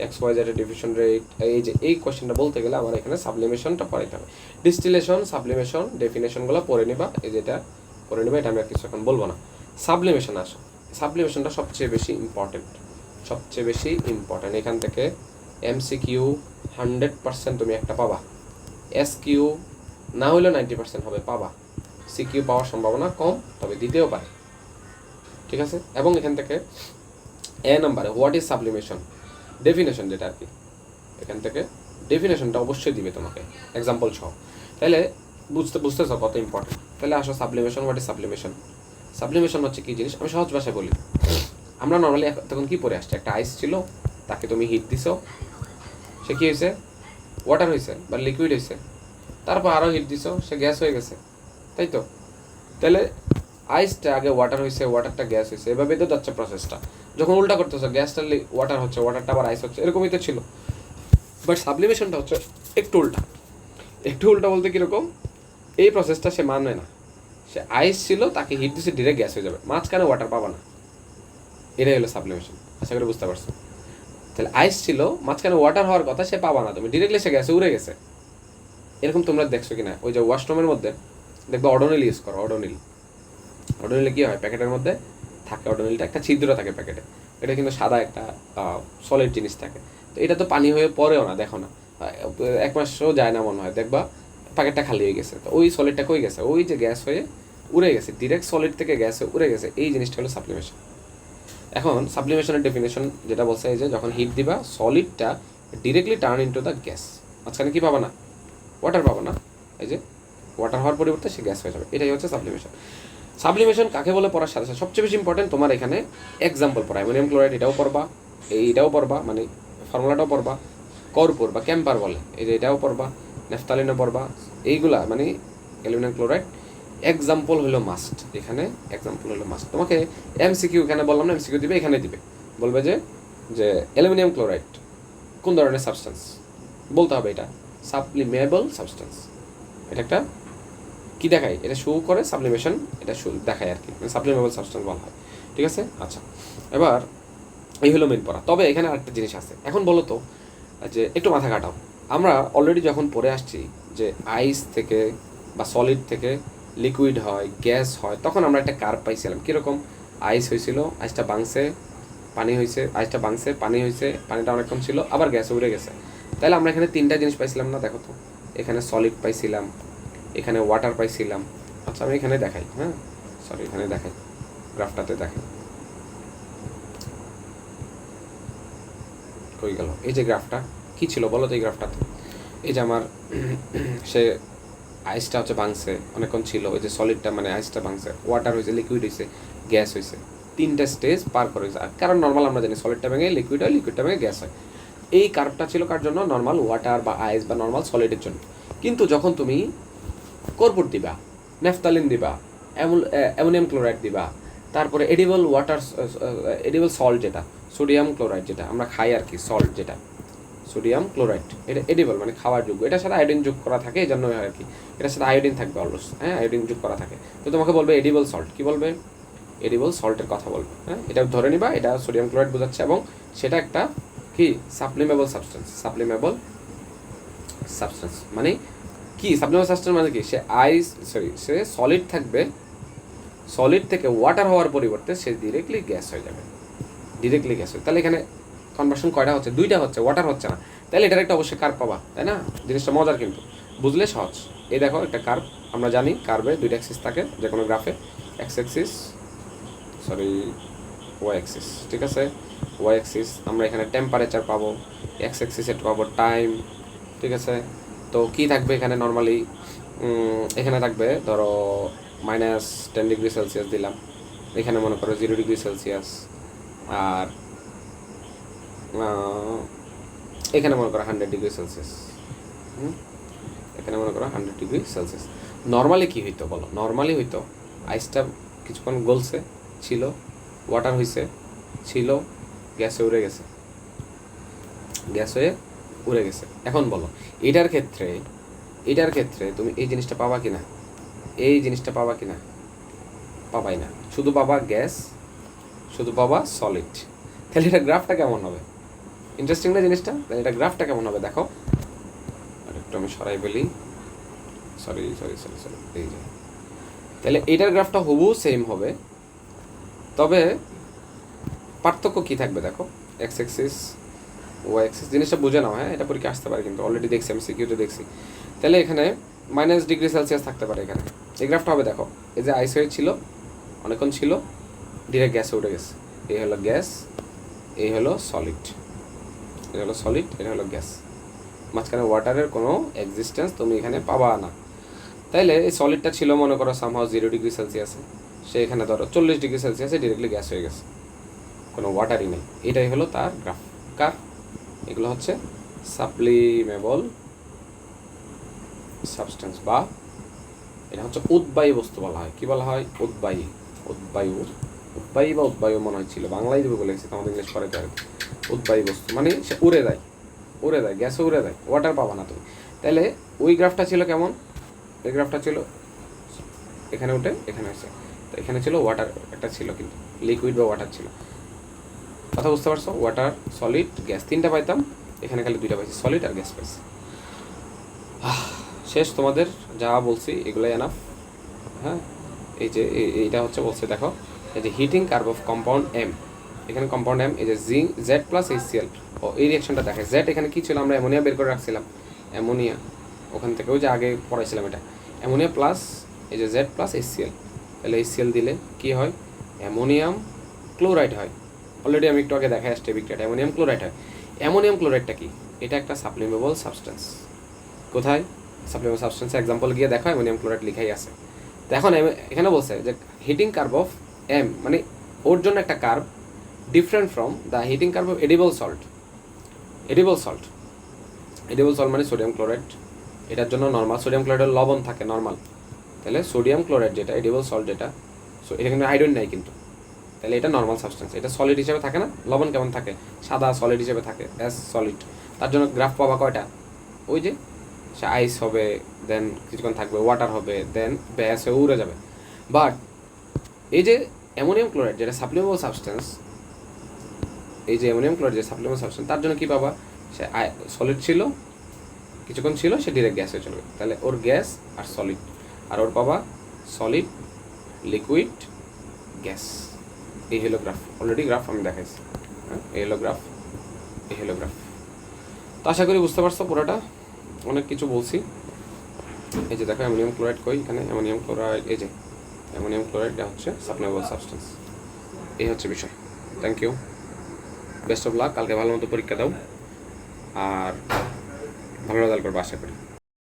X Y Z diffusion rate, এই যে এই কোয়েশ্চেনটা বলতে গেলে আমার এখানে সাবলিমেশনটা পড়াইতে হবে। ডিস্টিলেশন, সাবলিমেশন, ডেফিনেশনগুলো পড়ে নিবা, এই যেটা পড়ে নিবা, এটা আমি আর কিছু এখন বলবো না। সাবলিমেশন আসো, সাবলিমেশনটা সবচেয়ে বেশি ইম্পর্টেন্ট, সবচেয়ে বেশি ইম্পর্টেন্ট। এখান থেকে MCQ 100% তুমি একটা পাবা, SQ না হলেও 90% হবে পাবা, CQ পাওয়ার সম্ভাবনা কম, তবে দিতেও পারে, ঠিক আছে? এবং এখান থেকে নাম্বারে হোয়াট ইজ সাবলিমেশন, ডেফিনেশন যেটা আর কি, এখান থেকে ডেফিনেশনটা অবশ্যই দিবে তোমাকে এক্সাম্পল সহ। তাহলে বুঝতেছ কত ইম্পর্টেন্ট। তাহলে আসো sublimation, what is sublimation? Sublimation হচ্ছে কী জিনিস, আমি সহজ ভাষায় বলি। আমরা নর্মালি তখন কী পরে আসছি, একটা আইস ছিল, তাকে তুমি হিট দিছো, সে কী হয়েছে? ওয়াটার হয়েছে বা লিকুইড হয়েছে। তারপর আরও হিট দিছো, সে গ্যাস হয়ে গেছে, তাই তো? তাহলে আইসটা আগে ওয়াটার হয়েছে, ওয়াটারটা গ্যাস হয়েছে, এভাবেই তো যাচ্ছে প্রসেসটা। যখন উল্টা করতেছো, গ্যাসটা ওয়াটার হচ্ছে, ওয়াটারটা আবার আইস হচ্ছে, এরকমই তো ছিল। বাট সাবলিমেশনটা হচ্ছে একটু উল্টা। একটু উল্টা বলতে কীরকম, এই প্রসেসটা সে মানে না। সে আইস ছিল, তাকে হিট দিচ্ছে, ডিরেক্ট গ্যাস হয়ে যাবে, মাঝখানে ওয়াটার পাবা না। এটাই হলো সাবলিমেশন। আশা করি বুঝতে পারছো। তাহলে আইস ছিল, মাঝখানে ওয়াটার হওয়ার কথা, সে পাবা না তুমি, ডিরেক্টলি সে গ্যাসে উড়ে গেছে। এরকম তোমরা দেখছো কিনা, ওই যে ওয়াশরুমের মধ্যে দেখবে অডোনিল ইউজ করো। অডোনিলে কী হয়, প্যাকেটের মধ্যে থাকে অডোনিলটা, একটা ছিদ্র থাকে প্যাকেটে। এটা কিন্তু সাদা একটা সলিড জিনিস থাকে। তো এটা তো পানি হয়ে পড়েও না, দেখো না, 1 মাসও যায় না মনে হয়, দেখবা প্যাকেটটা খালি হয়ে গেছে। তো ওই সলিডটা কই গেছে, ওই যে গ্যাস হয়ে উড়ে গেছে, ডিরেক্ট সলিড থেকে গ্যাস হয়ে উড়ে গেছে। এই জিনিসটা হলো সাবলিমেশন। এখন সাবলিমেশনের ডেফিনেশন যেটা বলছে, এই যে যখন হিট দিবা, সলিডটা directly turn into the gas. মাঝখানে কি পাবা না, ওয়াটার পাবা না, এই যে ওয়াটার হওয়ার পরিবর্তে সে গ্যাস হয়ে যাবে। এটাই হচ্ছে সাবলিমেশন। সাবলিমেশন কাকে বলে পড়ার সাথে সাথে সবচেয়ে বেশি ইম্পর্টেন্ট, তোমার এখানে এক্সাম্পল পড়া, অ্যামোনিয়াম ক্লোরাইড এটাও পড়বা, এইটাও পড়বা, মানে ফর্মুলাটাও পড়বা, কর্পূর বা ক্যাম্পার বলে, এই যে এটাও পড়বা, নেফথালিনও পড়বা, এইগুলা মানে অ্যালুমিনিয়াম ক্লোরাইড। এক্সাম্পল হলো মাস্ট, এখানে এক্সাম্পল হলো মাস্ট। তোমাকে এমসিকিউ এখানে বললাম না, এমসিকিউ দিবে, এখানে দিবে, বলবে যে যে অ্যালুমিনিয়াম ক্লোরাইড কোন ধরনের সাবস্টেন্স, বলতে হবে এটা সাবলিমেবল সাবস্টেন্স। এটা একটা কি দেখায়, এটা শো করে সাবলিমেশন, এটা শো দেখায় আর কি, সাবলিমেবল সাবস্টেন্স বলা হয়। ঠিক আছে, আচ্ছা। এবার এই হলো মেন পড়া। তবে এখানে আরেকটা জিনিস আছে। এখন বলো তো, যে একটু মাথা কাটাও, আমরা অলরেডি যখন পড়ে আসছি যে আইস থেকে বা সলিড থেকে লিকুইড হয়, গ্যাস হয়, তখন আমরা একটা কার্ভ পাইছিলাম। কীরকম, আইস হয়েছিল, আইসটা ভাঙছে, পানি হয়েছে, আইসটা ভাঙছে, পানি হয়েছে, পানিটা অনেকক্ষণ ছিল, আবার গ্যাস উড়ে গেছে। তাহলে আমরা এখানে 3টা জিনিস পাইছিলাম না, দেখো তো, এখানে সলিড পাইছিলাম, এখানে ওয়াটার পাইছিলাম। আচ্ছা আমি এখানে দেখাই, হ্যাঁ সরি, এখানে দেখাই, গ্রাফটাতে দেখাই, কই গেল, এই যে গ্রাফটা কী ছিল বলো তো, এই গ্রাফটাতে এই যে আমার সে আইসটা হচ্ছে ভাঙছে, অনেকক্ষণ ছিল, ওই যে সলিডটা মানে আইসটা ভাঙছে, ওয়াটার হয়েছে, লিকুইড হয়েছে, গ্যাস হয়েছে, 3টা স্টেজ পার করে যায়। কারণ নর্মাল আমরা জানি সলিডটা ভেঙে লিকুইড হয়, লিকুইডটা ভেঙে গ্যাস হয়। এই কার্ভটা ছিল কার জন্য, নর্মাল ওয়াটার বা আইস বা নর্মাল সলিডের জন্য। কিন্তু যখন তুমি কর্পূর দিবা, নেফথালিন দিবা, অ্যামোনিয়াম ক্লোরাইড দিবা, তারপরে এডিবল ওয়াটার, এডিবল সল্ট যেটা সোডিয়াম ক্লোরাইড, যেটা আমরা খাই আর কি, সল্ট যেটা সোডিয়াম ক্লোরাইড, এটা এডিবল মানে খাওয়ার যোগ্য, এটার সাথে আয়োডিন যোগ করা থাকে, এই জন্য আর কি, এটার সাথে আয়োডিন থাকবে অলওয়েজ, হ্যাঁ আয়োডিন যোগ করা থাকে। তো তোমাকে বলবে এডিবল সল্ট, কী বলবে, এডিবল সল্টের কথা বলবে, হ্যাঁ এটা ধরে নিবা, এটা সোডিয়াম ক্লোরাইড বোঝাচ্ছে, এবং সেটা একটা কি সাবলিমেবল সাবস্টেন্স। সাবলিমেবল সাবস্টেন্স মানে কি, সাবলিমেবল সাবস্টেন্স মানে কি, সে সে সলিড থাকবে, সলিড থেকে ওয়াটার হওয়ার পরিবর্তে সে ডিরেক্টলি গ্যাস হয়ে যাবে, ডিরেক্টলি গ্যাস হয়। তাহলে এখানে কনভার্সন কয়টা হচ্ছে, 2টা হচ্ছে, ওয়াটার হচ্ছে না। তাহলে এটার একটা অবশ্যই কার্ভ পাবা, তাই না, জিনিসটা মজার কিন্তু, বুঝলে সহজ। এই দেখো একটা কার্ভ, আমরা জানি কার্ভে 2টা অ্যাক্সিস থাকে যে কোনো গ্রাফে, X axis, sorry Y axis, ঠিক আছে, ওয়াই অ্যাক্সিস আমরা এখানে টেম্পারেচার পাবো, এক্স অ্যাক্সিসে পাবো টাইম, ঠিক আছে। তো কী থাকবে এখানে, নর্মালি এখানে থাকবে ধরো -10 ডিগ্রি সেলসিয়াস দিলাম, এখানে মনে করো 0 ডিগ্রি সেলসিয়াস, আর এখানে মনে করো 100 ডিগ্রি সেলসিয়াস, এখানে মনে করো 100 ডিগ্রি সেলসিয়াস। নর্মালি কী হইতো বলো, নর্মালি হইতো আইসটা কিছুক্ষণ গলছে, ছিল, ওয়াটার হয়েছে, ছিল, গ্যাসে উড়ে গেছে, গ্যাস হয়ে উড়ে গেছে। এখন বলো এটার ক্ষেত্রে তুমি এই জিনিসটা পাবা কি না, এই জিনিসটা পাবা কি না, পাবাই না, শুধু পাবা গ্যাস, শুধু পাবা সলিড। তাহলে এটা গ্রাফটা কেমন হবে, ইন্টারেস্টিং না জিনিসটা, তাহলে এটা গ্রাফটা কেমন হবে দেখো, আর একটু আমি সরাই বলি, সরি, এই যে, তাহলে এইটার গ্রাফটা হুবহু সেম হবে, তবে পার্থক্য কী থাকবে দেখো, এক্স অ্যাক্সিস, ওয়াই অ্যাক্সিস, জিনিসটা বুঝে নাও, হ্যাঁ এটা পরীক্ষা আসতে পারে কিন্তু, অলরেডি দেখছি আমি সিকিউরিটি দেখছি। তাহলে এখানে -, ডিগ্রি সেলসিয়াস থাকতে পারে এখানে, এই গ্রাফটা হবে দেখো, এই যে আইস হয়ে ছিল, অনেকক্ষণ ছিল, ডিরেক্ট গ্যাসে উঠে গেছে, এই হলো গ্যাস, এই হলো সলিড, এটা হলো সলিড, এটা হলো গ্যাস, মাঝখানে ওয়াটারের কোনো এক্সিস্টেন্স তুমি এখানে পাবা না। তাইলে এই সলিডটা ছিল মনে করো সামহাও 0 ডিগ্রি সেলসিয়াসে, সে এখানে ধরো 40 ডিগ্রি সেলসিয়াসে ডিরেক্টলি গ্যাস হয়ে গেছে, কোনো ওয়াটারই নেই। এটাই হলো তার গ্রাফ। কার এগুলো হচ্ছে সাবলিমেবল সাবস্টেন্স বা এটা হচ্ছে উদ্বায়ী বস্তু বলা হয়। কি বলা হয়? উদ্বায়ী। উদ্বায়ু, উদ্বায়ী বা উদ্বায়ু মনে হচ্ছিল, বাংলায় দেবে বলেছি, আমাদের ইংলিশ পরে আর কি। উদ্বায়ী বস্তু মানে সে উড়ে যায়, উড়ে যায়, গ্যাসে উড়ে যায়, ওয়াটার পাবা না তুমি। তাহলে ওই গ্রাফটা ছিল কেমন? ওই গ্রাফটা ছিল এখানে উঠে এখানে আসে, তো এখানে ছিল ওয়াটার একটা ছিল, কিন্তু লিকুইড বা ওয়াটার ছিল। কথা বুঝতে পারছো? ওয়াটার, সলিড, গ্যাস, তিনটা পাইতাম, এখানে খালি দুইটা পাইছি, সলিড আর গ্যাস পাইছি। শেষ, তোমাদের যা বলছি এগুলাই এনাফ। হ্যাঁ, এই যে এইটা হচ্ছে বলছে, দেখো এই যে heating curve of compound M, এখানে কম্পাউন্ড এম, এই যে জেড প্লাস এইচসিএল, ও এই রিয়াকশনটা দেখে। জেড এখানে কি ছিল? আমরা অ্যামোনিয়া বের করে রাখছিলাম, অ্যামোনিয়া, ওখান থেকে ওই যে আগে পড়াইছিলাম এটা, অ্যামোনিয়া প্লাস এই যে জেড প্লাস এইচসিএল। তাহলে এইচসিএল দিলে কি হয়? অ্যামোনিয়াম ক্লোরাইড হয়। অলরেডি আমি একটু আগে দেখাই আসছি বিক্রিয়াটা, অ্যামোনিয়াম ক্লোরাইড হয়। অ্যামোনিয়াম ক্লোরাইডটা কি? এটা একটা সাপ্লিমেবল সাবস্টেন্স। কোথায়? সাপ্লিমেবল সাবস্টেন্সের এক্সাম্পল গিয়ে দেখো, অ্যামোনিয়াম ক্লোরাইড লিখাই আছে। তো এখন এখানে বলছে যে হিটিং কার্ভ অফ এম, মানে ওর জন্য একটা curve different from the heating curve of edible salt. Edible salt, edible salt মানে সোডিয়াম ক্লোরাইড, এটার জন্য নর্মাল সোডিয়াম ক্লোরাইডের লবণ থাকে নর্মাল। তাহলে সোডিয়াম ক্লোরাইড যেটা, এডিবল সল্ট যেটা, সো এটা কিন্তু আয়রন নাই কিন্তু, তাহলে এটা নর্মাল সাবস্টেন্স। এটা সলিড হিসেবে থাকে না, লবণ কেমন থাকে? সাদা সলিড হিসেবে থাকে, অ্যাজ সলিড। তার জন্য গ্রাফ পাবা কয়টা? ওই যে সে আইস হবে, দেন কিছুক্ষণ থাকবে ওয়াটার হবে, দেন ব্যাস হয়ে উড়ে যাবে। বাট এই যে অ্যামোনিয়াম ক্লোরাইড যেটা সাপ্লিমেবল সাবস্টেন্স, এই যে অ্যামোনিয়াম ক্লোরাইড যে সাপ্লিমেবল সাবস্টেন্স, তার জন্য কী পাবা? সে সলিড ছিল, কিছুক্ষণ ছিল, সে ডিরেক্ট গ্যাস হয়ে চলবে। তাহলে ওর গ্যাস আর সলিড, আর ওর পাবা সলিড, লিকুইড, গ্যাস। এই হলো গ্রাফ, অলরেডি গ্রাফ আমি দেখাইছি। হ্যাঁ, এই হলো গ্রাফ, এই হলো গ্রাফ। তো আশা করি বুঝতে পারছো পুরোটা, অনেক কিছু বলছি। এই যে দেখো অ্যামোনিয়াম ক্লোরাইড কই, এখানে অ্যামোনিয়াম ক্লোরাইড, এই যে অ্যামোনিয়াম ক্লোরাইডটা হচ্ছে সাপ্লিমেবল সাবস্টেন্স। এই হচ্ছে বিষয়। Thank you, best of luck, কালকে ভালো মতো পরীক্ষা দাও, আর ভালো রেজাল্ট করবো আশা করি।